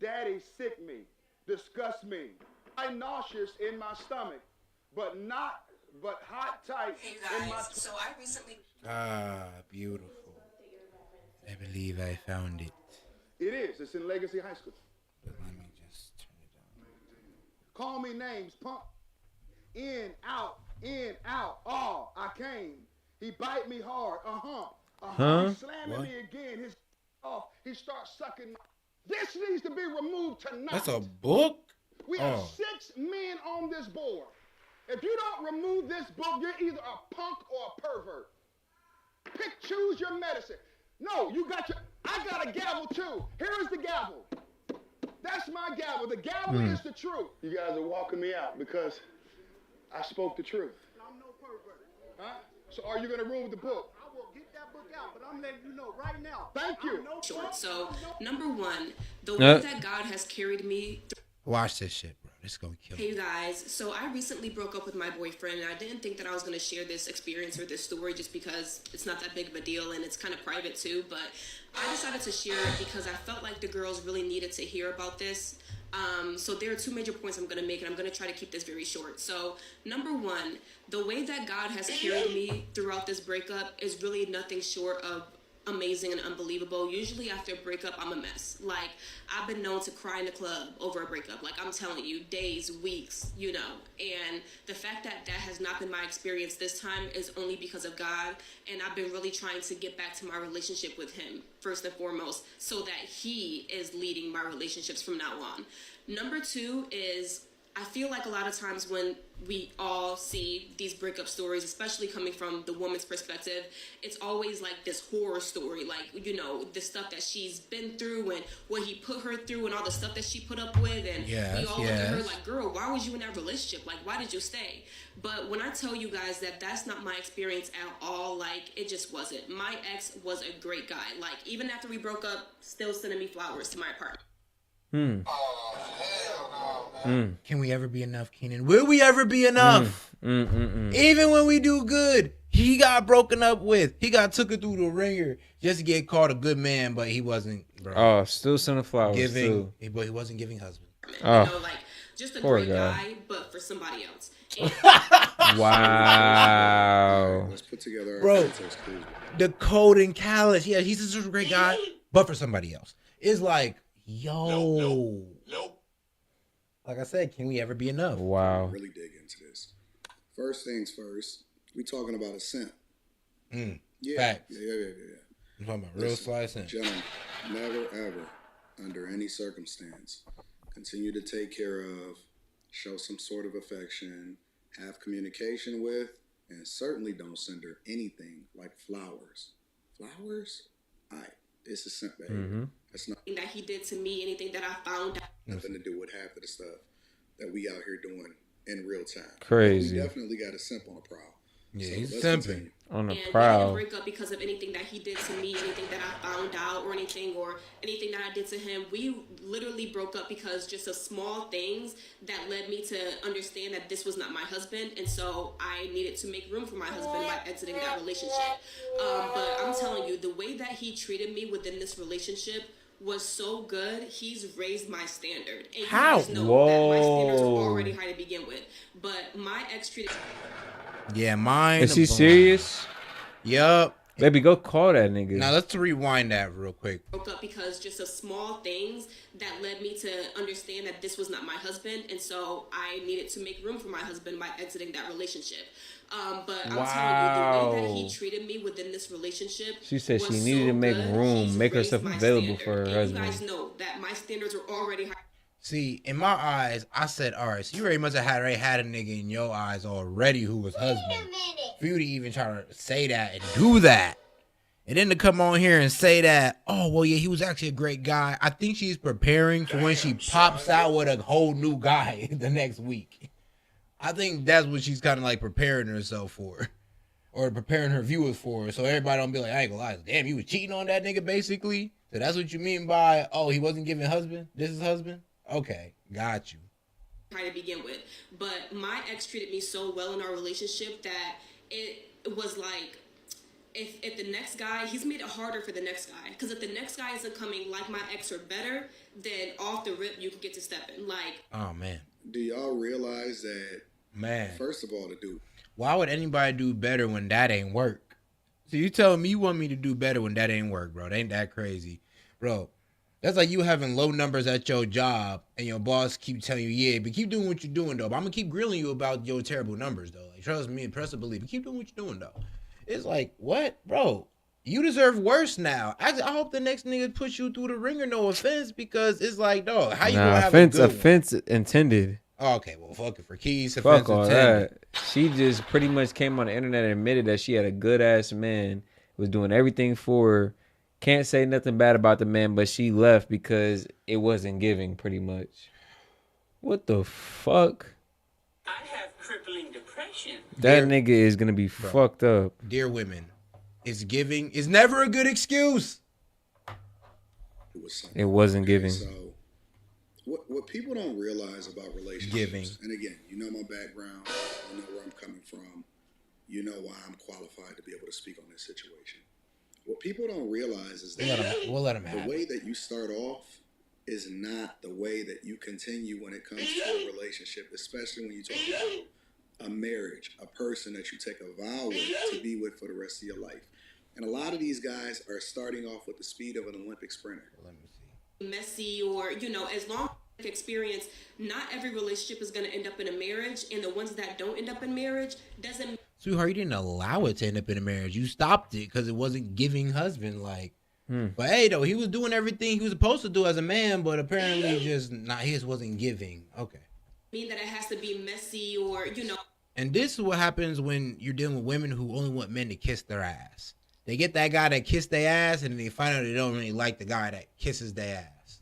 Daddy sick me, disgust me. I'm nauseous in my stomach, but hot tight in my... So I recently... Beautiful. I believe I found it. It is. It's in Legacy High School. But let me just turn it down. Call me names, pump. In, out, oh, I came. He bite me hard, He slamming me again, his off, he starts sucking. This needs to be removed tonight. That's a book? We have 6 men on this board. If you don't remove this book, you're either a punk or a pervert. Choose your medicine. No, I got a gavel too. Here is the gavel. That's my gavel. The gavel is the truth. You guys are walking me out because I spoke the truth. I'm no pervert. Huh? So are you going to remove the book? I will get that book out, but I'm letting you know right now. Thank you. So, number one, the way that God has carried me... Watch this shit, bro. This is going to kill me. Hey, you guys. So, I recently broke up with my boyfriend, and I didn't think that I was going to share this experience or this story just because it's not that big of a deal, and it's kind of private, too. But I decided to share it because I felt like the girls really needed to hear about this. So there are 2 major points I'm going to make, and I'm going to try to keep this very short. So, number one, the way that God has carried me throughout this breakup is really nothing short of amazing and unbelievable. Usually after a breakup, I'm a mess. Like, I've been known to cry in the club over a breakup. Like, I'm telling you, days, weeks, you know. And the fact that that has not been my experience this time is only because of God. And I've been really trying to get back to my relationship with him, first and foremost, so that he is leading my relationships from now on. Number 2 is, I feel like a lot of times when we all see these breakup stories, especially coming from the woman's perspective, it's always like this horror story, like, you know, the stuff that she's been through and what he put her through and all the stuff that she put up with. And we all look at her like, girl, why was you in that relationship? Like, why did you stay? But when I tell you guys that that's not my experience at all, like, it just wasn't. My ex was a great guy. Like, even after we broke up, still sending me flowers to my apartment. Can we ever be enough, Keenan? Will we ever be enough? Even when we do good, he got broken up with. He got took it through the ringer just to get called a good man, but he wasn't. Bro. Oh, still sending flowers too. But he wasn't giving husband. Oh, you know, like, just a great guy, but for somebody else. Wow. Let's put together. Bro, the code in Callus. Yeah, he's such a great guy, but for somebody else. It's like, yo. Nope. Like I said, can we ever be enough? Wow. Really dig into this. First things first, we talking about a simp. Yeah. Facts. Yeah. I'm talking about real sly simp. Gentlemen, never ever, under any circumstance, continue to take care of, show some sort of affection, have communication with, and certainly don't send her anything like flowers. Flowers? Alright, it's a simp behavior. That's not that he did to me, anything that I found out. Nothing to do with half of the stuff that we out here doing in real time. Crazy. We definitely got a simp on the prowl. Yeah, so he's simping. On the prowl. prowl. We didn't break up because of anything that he did to me, anything that I found out, or anything that I did to him. We literally broke up because just of small things that led me to understand that this was not my husband, and so I needed to make room for my husband by exiting that relationship. But I'm telling you, the way that he treated me within this relationship was so good. He's raised my standard. And how? You guys know that my standards were already high to begin with. But my ex treated. Yeah, mine. Is he serious? Yup. Baby, go call that nigga. Now let's rewind that real quick. Broke up because just of small things that led me to understand that this was not my husband, and so I needed to make room for my husband by exiting that relationship. But I'm telling you, the way that he treated me within this relationship. She said she needed to make room, make herself available for her husband. You guys know that my standards were already high. See, in my eyes, I said, all right, so you already must have already had a nigga in your eyes already who was husband. For you to even try to say that and do that. And then to come on here and say that, oh, well, yeah, he was actually a great guy. I think she's preparing for when she pops out with a whole new guy the next week. I think that's what she's kind of like preparing herself for. Or preparing her viewers for. So everybody don't be like, I ain't gonna lie. Damn, you was cheating on that nigga, basically? So that's what you mean by, oh, he wasn't giving husband? This is husband? Okay, got you. Try to begin with, but my ex treated me so well in our relationship that it was like, if the next guy, he's made it harder for the next guy, because if the next guy isn't coming like my ex or better, then off the rip you can get to stepping. Like, oh man, do y'all realize that? Man, first of all, to do. Why would anybody do better when that ain't work? So you telling me you want me to do better when that ain't work, bro? It ain't that crazy, bro. That's like you having low numbers at your job and your boss keep telling you, yeah, but keep doing what you're doing, though. But I'm going to keep grilling you about your terrible numbers, though. Like, trust me, trust and believe. But keep doing what you're doing, though. It's like, what? Bro, you deserve worse now. I hope the next nigga push you through the ringer, no offense, because it's like, dog, how you going to have a good offense intended. Oh, okay, well, fuck it. For keys, fuck all intended. That. She just pretty much came on the internet and admitted that she had a good-ass man, was doing everything for her. Can't say nothing bad about the man, but she left because it wasn't giving, pretty much. What the fuck? I have crippling depression. That nigga is gonna be fucked up. Dear women, it's giving is never a good excuse. It wasn't giving. So, what people don't realize about relationships, and again, you know my background, you know where I'm coming from, you know why I'm qualified to be able to speak on this situation. What people don't realize is that we'll let them have the way that you start off is not the way that you continue when it comes to a relationship, especially when you talk about a marriage, a person that you take a vow with to be with for the rest of your life. And a lot of these guys are starting off with the speed of an Olympic sprinter. Let me see. Messy, or as long as experience, not every relationship is going to end up in a marriage, and the ones that don't end up in marriage doesn't. Sweetheart, you didn't allow it to end up in a marriage. You stopped it because it wasn't giving husband But hey, though, he was doing everything he was supposed to do as a man, but apparently just his wasn't giving. Okay. Mean that it has to be messy or And this is what happens when you're dealing with women who only want men to kiss their ass. They get that guy that kissed their ass, and then they find out they don't really like the guy that kisses their ass.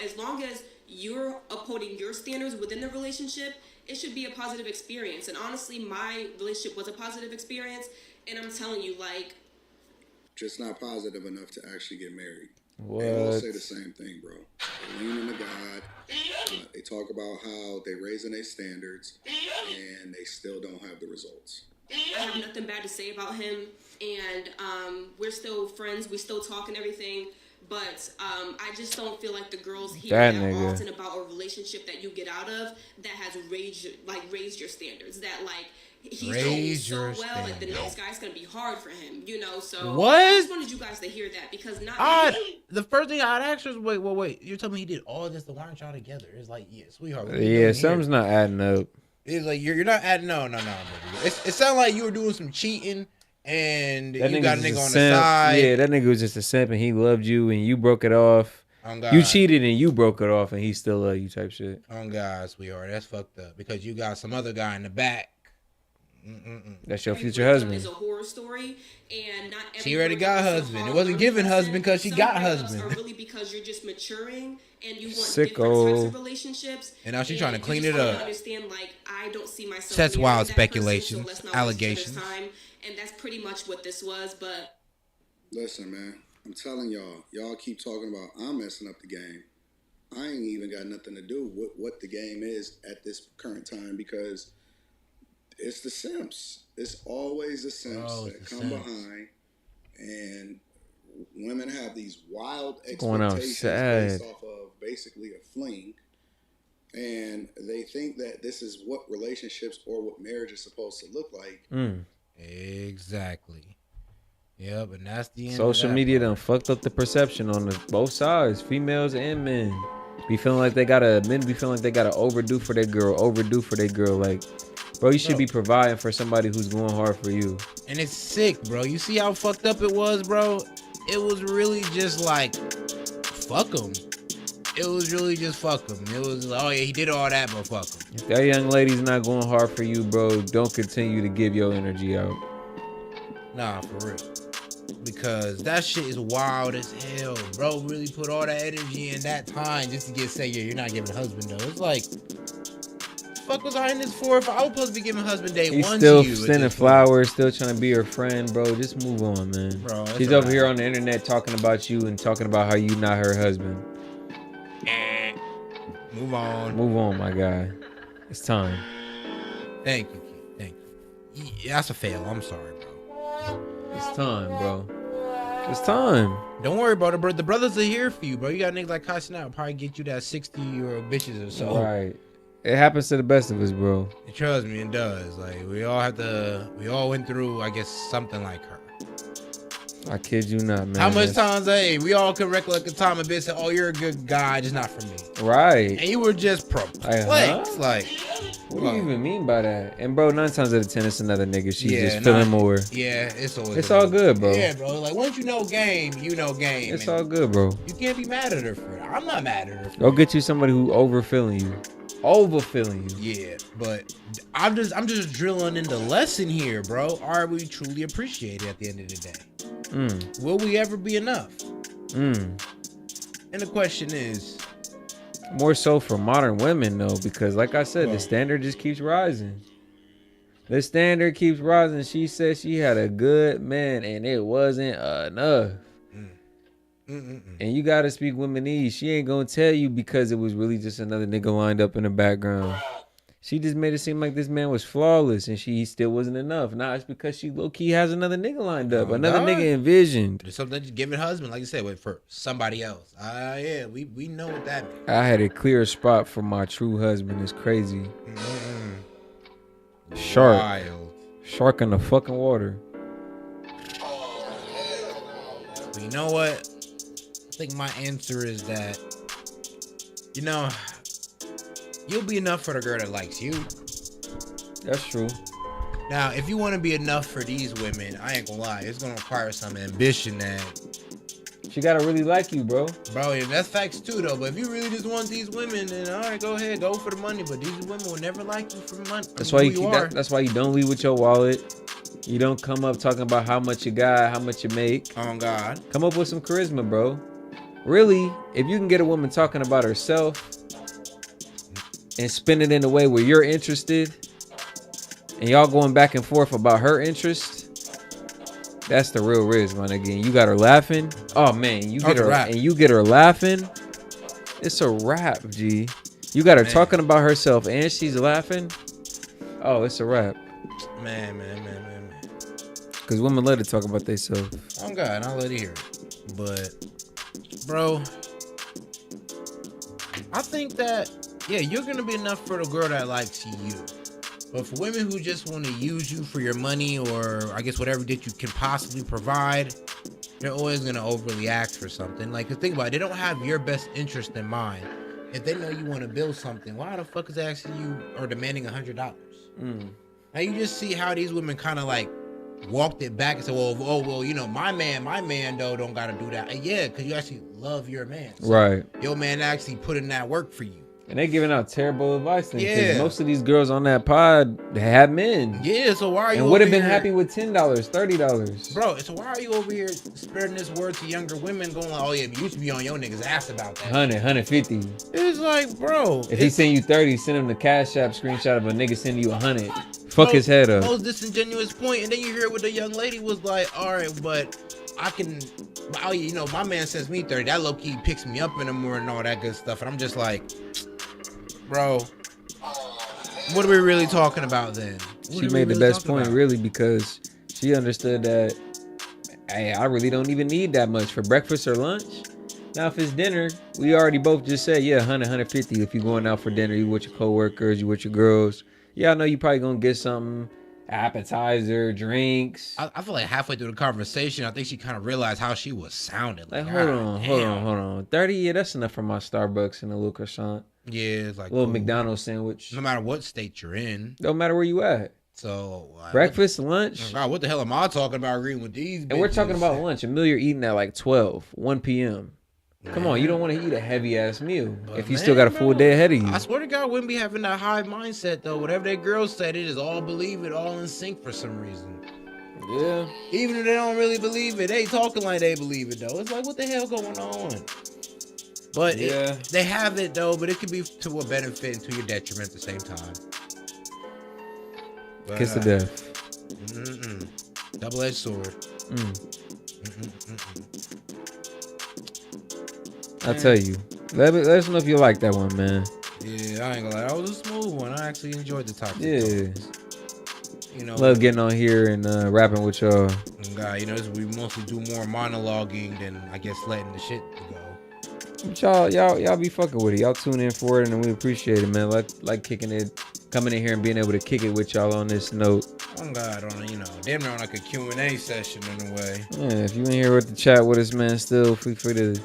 As long as you're upholding your standards within the relationship, it should be a positive experience. And honestly, my relationship was a positive experience, and I'm telling you, just not positive enough to actually get married. What? They all say the same thing, bro. They lean into God. They talk about how they raising their standards, and they still don't have the results. I have nothing bad to say about him, and we're still friends. We still talk and everything, but I just don't feel like the girls hear that often about a relationship that you get out of that has raised your standards. That he's doing so well, the next guy's gonna be hard for him, So what? I just wanted you guys to hear that because the first thing I'd ask her is, wait. You're telling me he did all this, then why aren't y'all together? It's like, yeah, sweetheart. Yeah, something's not adding up. It's like you're not adding. No. It sounded like you were doing some cheating, and you got a nigga on the side. Yeah, that nigga was just a simp, and he loved you, and you broke it off. You cheated, and you broke it off, and he still loved you, type shit. Oh God, sweetheart, that's fucked up because you got some other guy in the back. That's your future husband. It's a horror story, and not every she already got husband. It wasn't giving husband because she got husband. Are really because you're just maturing and you want Sicko. different types of relationships. And now she's trying to clean it up. Understand, I don't see myself. That's wild speculations, allegations. And that's pretty much what this was. But listen, man, I'm telling y'all keep talking about I'm messing up the game. I ain't even got nothing to do with what the game is at this current time because it's the simps. It's always the simps that come behind, and women have these wild expectations based off of basically a fling, and they think that this is what relationships or what marriage is supposed to look like. Exactly. Yeah, but that's the end. Social media done fucked up the perception on both sides, females and men. Men be feeling like they gotta overdo for their girl. Like, bro, you should be providing for somebody who's going hard for you. And it's sick, bro. You see how fucked up it was, bro? It was really just like, fuck him. It was really just fuck him. It was like, oh yeah, he did all that, but fuck him. If that young lady's not going hard for you, bro, don't continue to give your energy out. Nah, for real. Because that shit is wild as hell. Bro really put all that energy in that time just to say, yeah, you're not giving husband though. It's like, fuck was I in this for? If I was supposed to be giving husband day He's one still to you, sending flowers, still trying to be her friend, bro. Just move on, man. Bro, she's over here on the internet talking about you and talking about how you not her husband. Move on. Move on, my guy. It's time. Thank you, Keith. Thank you. Yeah, that's a fail. I'm sorry, bro. It's time, bro. It's time. Don't worry about it, bro. The brothers are here for you, bro. You got niggas like Kai Snap probably get you that 60-year-old bitches or so. Right. It happens to the best of us, bro. Trust me, it does. Like, we all went through, I guess, something like her. I kid you not, man. How much times, we all could recollect a time a bitch said, oh, you're a good guy, just not for me. Right. And you were just perplexed. Like, what do you even mean by that? And, bro, 9 times out of 10, it's another nigga. She's just feeling more. Yeah, it's always. It's all good, bro. Yeah, bro. Like, once you know game, you know game. It's all good, bro. You can't be mad at her for it. I'm not mad at her for it. Go get you somebody who overfeeling you. Yeah, but I'm just drilling in the lesson here, bro. Are we truly appreciated at the end of the day? Will we ever be enough? And the question is, more so for modern women though, because like I said, the standard just keeps rising. The standard keeps rising. She said she had a good man and it wasn't enough. And you gotta speak womanese. She ain't gonna tell you because it was really just another nigga lined up in the background. She just made it seem like this man was flawless and he still wasn't enough. Nah, it's because she low-key has another nigga lined up. Another nigga envisioned. There's something just giving husband, like you said, for somebody else. Yeah, we know what that means. I had a clear spot for my true husband. It's crazy. Shark. Wild. Shark in the fucking water. But you know what? I think my answer is that, you'll be enough for the girl that likes you. That's true. Now, if you want to be enough for these women, I ain't gonna lie, it's gonna require some ambition that she gotta really like you, bro. Bro, yeah, that's facts too, though. But if you really just want these women, then all right, go ahead, go for the money. But these women will never like you for money. That's why that's why you don't leave with your wallet. You don't come up talking about how much you got, how much you make. Oh God, come up with some charisma, bro. Really, if you can get a woman talking about herself and spin it in a way where you're interested, and y'all going back and forth about her interest. That's the real risk, my nigga. And you got her laughing. Oh man, you get her laughing. It's a wrap, G. You got her talking about herself and she's laughing. Oh, it's a wrap. Man. Cause women love to talk about themselves. Oh God, I love to hear it. But, bro, I think that you're gonna be enough for the girl that likes you. But for women who just want to use you for your money, or I guess whatever that you can possibly provide, they're always going to overly ask for something. Like, think about it, they don't have your best interest in mind. If they know you want to build something, why the fuck is they asking you or demanding $100? Now you just see how these women kind of like walked it back and said, well, my man though don't got to do that. Yeah, because you actually love your man. So right. Your man actually put in that work for you. And they giving out terrible advice then. Yeah. Most of these girls on that pod, they have men. Yeah, so why are you and would have been happy with $10, $30. Bro, so why are you over here spreading this word to younger women going like, oh yeah, you used to be on your niggas' ass about that. 100, 150. It's like, bro. If he send you 30, send him the Cash App screenshot of a nigga sending you 100. Fuck his head up. Most disingenuous point. And then you hear what the young lady was like, all right, but I can, my man sends me 30. That low-key picks me up in the morning and all that good stuff. And I'm just like, bro, what are we really talking about then? She made the best point, really, because she understood that, hey, I really don't even need that much for breakfast or lunch. Now, if it's dinner, we already both just said, 100, 150. If you're going out for dinner, you with your coworkers, you with your girls. Yeah, I know you probably gonna get something, appetizer, drinks. I feel like halfway through the conversation, I think she kind of realized how she was sounding. Like, hold on. 30, that's enough for my Starbucks and a little croissant. Yeah, it's like a little McDonald's sandwich. No matter what state you're in. Don't matter where you at. So breakfast, lunch. God, what the hell am I talking about agreeing with these bitches? And we're talking about lunch. A meal you're eating at like 1 p.m. Come on, you don't want to eat a heavy ass meal if you still got a full day ahead of you. I swear to God, women be having that high mindset though. Whatever that girls say, they just all believe it, all in sync for some reason. Yeah. Even if they don't really believe it, they talking like they believe it though. It's like, what the hell going on? But they have it though, but it could be to a benefit and to your detriment at the same time. But, kiss of death. Double-edged sword. I'll tell you. Let us know if you like that one, man. Yeah, I ain't gonna lie. That was a smooth one. I actually enjoyed the topic. Yeah. Love getting on here and rapping with y'all. God, we mostly do more monologuing than I guess letting the shit go. But y'all be fucking with it. Y'all tune in for it, and we appreciate it, man. Like kicking it, coming in here and being able to kick it with y'all on this note. Oh God, damn near on like a Q&A session in a way. Yeah, if you in here with the chat with us, man, still feel free to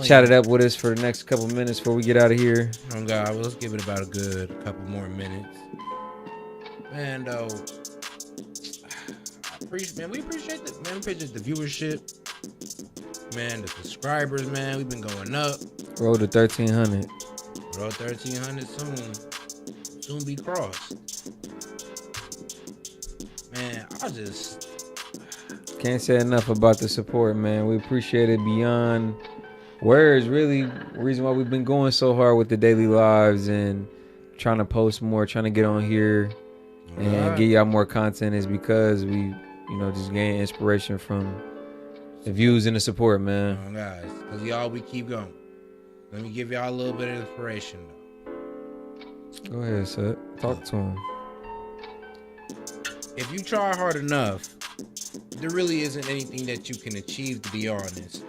chat it up with us for the next couple minutes before we get out of here. Oh God, well, let's give it about a good couple more minutes. Man, though, we appreciate that. Man, we appreciate the viewership. Man, the subscribers, man, we've been going up. Road to 1,300. Road 1,300 soon be crossed. Man, I just can't say enough about the support, man. We appreciate it beyond words. Really, the reason why we've been going so hard with the daily lives and trying to post more, trying to get on here and get y'all more content is because we, just gain inspiration from the views and the support, man. Oh, guys, because y'all, we keep going. Let me give y'all a little bit of inspiration, though. Go ahead, Seth. Talk to him. If you try hard enough, there really isn't anything that you can achieve, to be honest.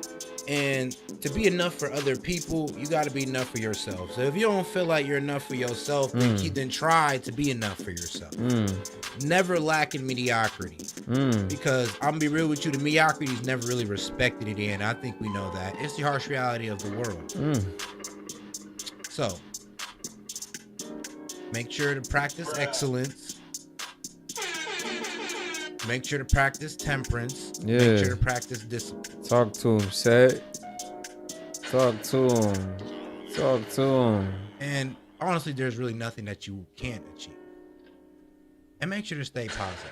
And to be enough for other people, you got to be enough for yourself. So if you don't feel like you're enough for yourself, then try to be enough for yourself. Never lack in mediocrity. Because I'm going to be real with you, the mediocrity is never really respected at the end. I think we know that. It's the harsh reality of the world. So, make sure to practice excellence. Make sure to practice temperance. Yeah. Make sure to practice discipline. Talk to him, S.E.T. Talk to him. Talk to him. And honestly, there's really nothing that you can't achieve. And make sure to stay positive.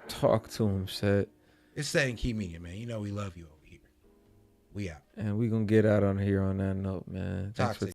Talk to him, S.E.T. It's S.E.T and Key Media, man. You know we love you over here. We out. And we gonna get out on here on that note, man. Thanks for